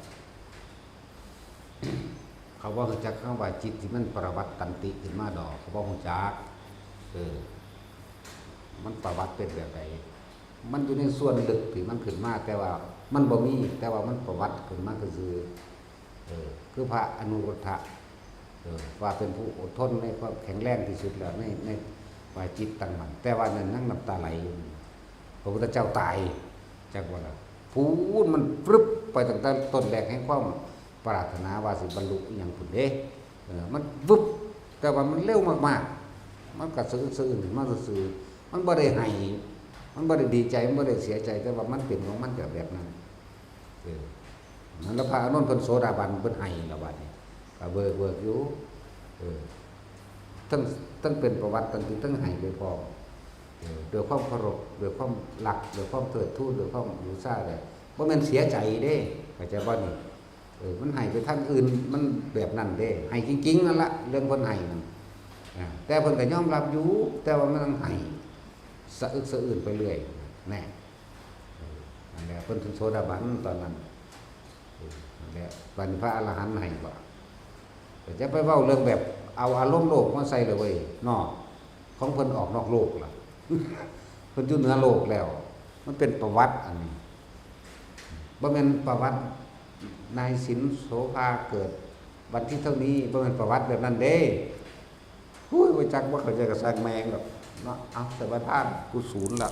เขาว่าจักคำว่าจิตที่มันประวัติตันติขึ้นมาดอกเขาบอกฮู้จักมันประวัติเป็นแบบใดมันอยู่ในส่วนลึกที่มันขึ้นมาแต่ว่ามันบ่มีแต่ว่ามันประวัติขึ้นมาก็คือ คือพระอนุรุทธะว่าเป็นผู้อดทนในความแข็งแรงที่สุดแล้วในวาจิตตั้งมั่นแต่ว่านั้นนั่งน้ำตาไหลอยู่พระพุทธเจ้าตายจากว่าพูดมันฟรึบไปตั้งแต่ต้นแรกแห่งความปรารถนาว่าสิบรรลุอย่างผุนเด้มันวึบแต่ว่ามันเร็วมากๆมันกระซื้อมันซื่อมันบ่ได้ให้มันบ่ได้ดีใจมันบ่ได้เสียใจแต่ว่ามันเป็นของมันแบบนั้นนั่นแล้วพระอานนท์เพิ่นโสดาบันเพิ่นให้ละบัดนี้ก็เบิกอยู่ทั้งเป็นประวัติทั้งให้โดยพร้อมโดยความเคารพโดยความรักโดยความเทิดทูนโดยความบูชาได้บ่แม่นเสียใจเด้เข้าใจบ่นี่มันให้ไปทางอื่นมันแบบนั้นเด้ให้จริงๆนั่นล่ะเรื่องเพิ่นให้นั่นแต่เพิ่นก็ยอมรับอยู่แต่ว่ามันต้องให้สะอึกสะอื้นไปเรื่อยแน่นั่นแหละเพิ่นถึงโสดาบันตอนนั้นนั่นแหละบัดนี้พระอรหันต์ให้บ่แต่จะไปเว้าเรื่องแบบเอาอารมณ์โลกมาใส่เลยเว้ยเนาะของเพิ่นออกนอกโลกล่ะ เพิ่นอยู่เหนือโลกแล้ว มันเป็นประวัติอันนี้บ่แม่นประวัตินายสินโสภาเกิดวันที่เท่านี้บ่แม่นประวัติแบบนั้นเด้ฮู้ยบ่จักบ่เข้าใจก็สร้างแมงหรอกเนาะเอาแต่ว่าท่านกูศูนย์ละ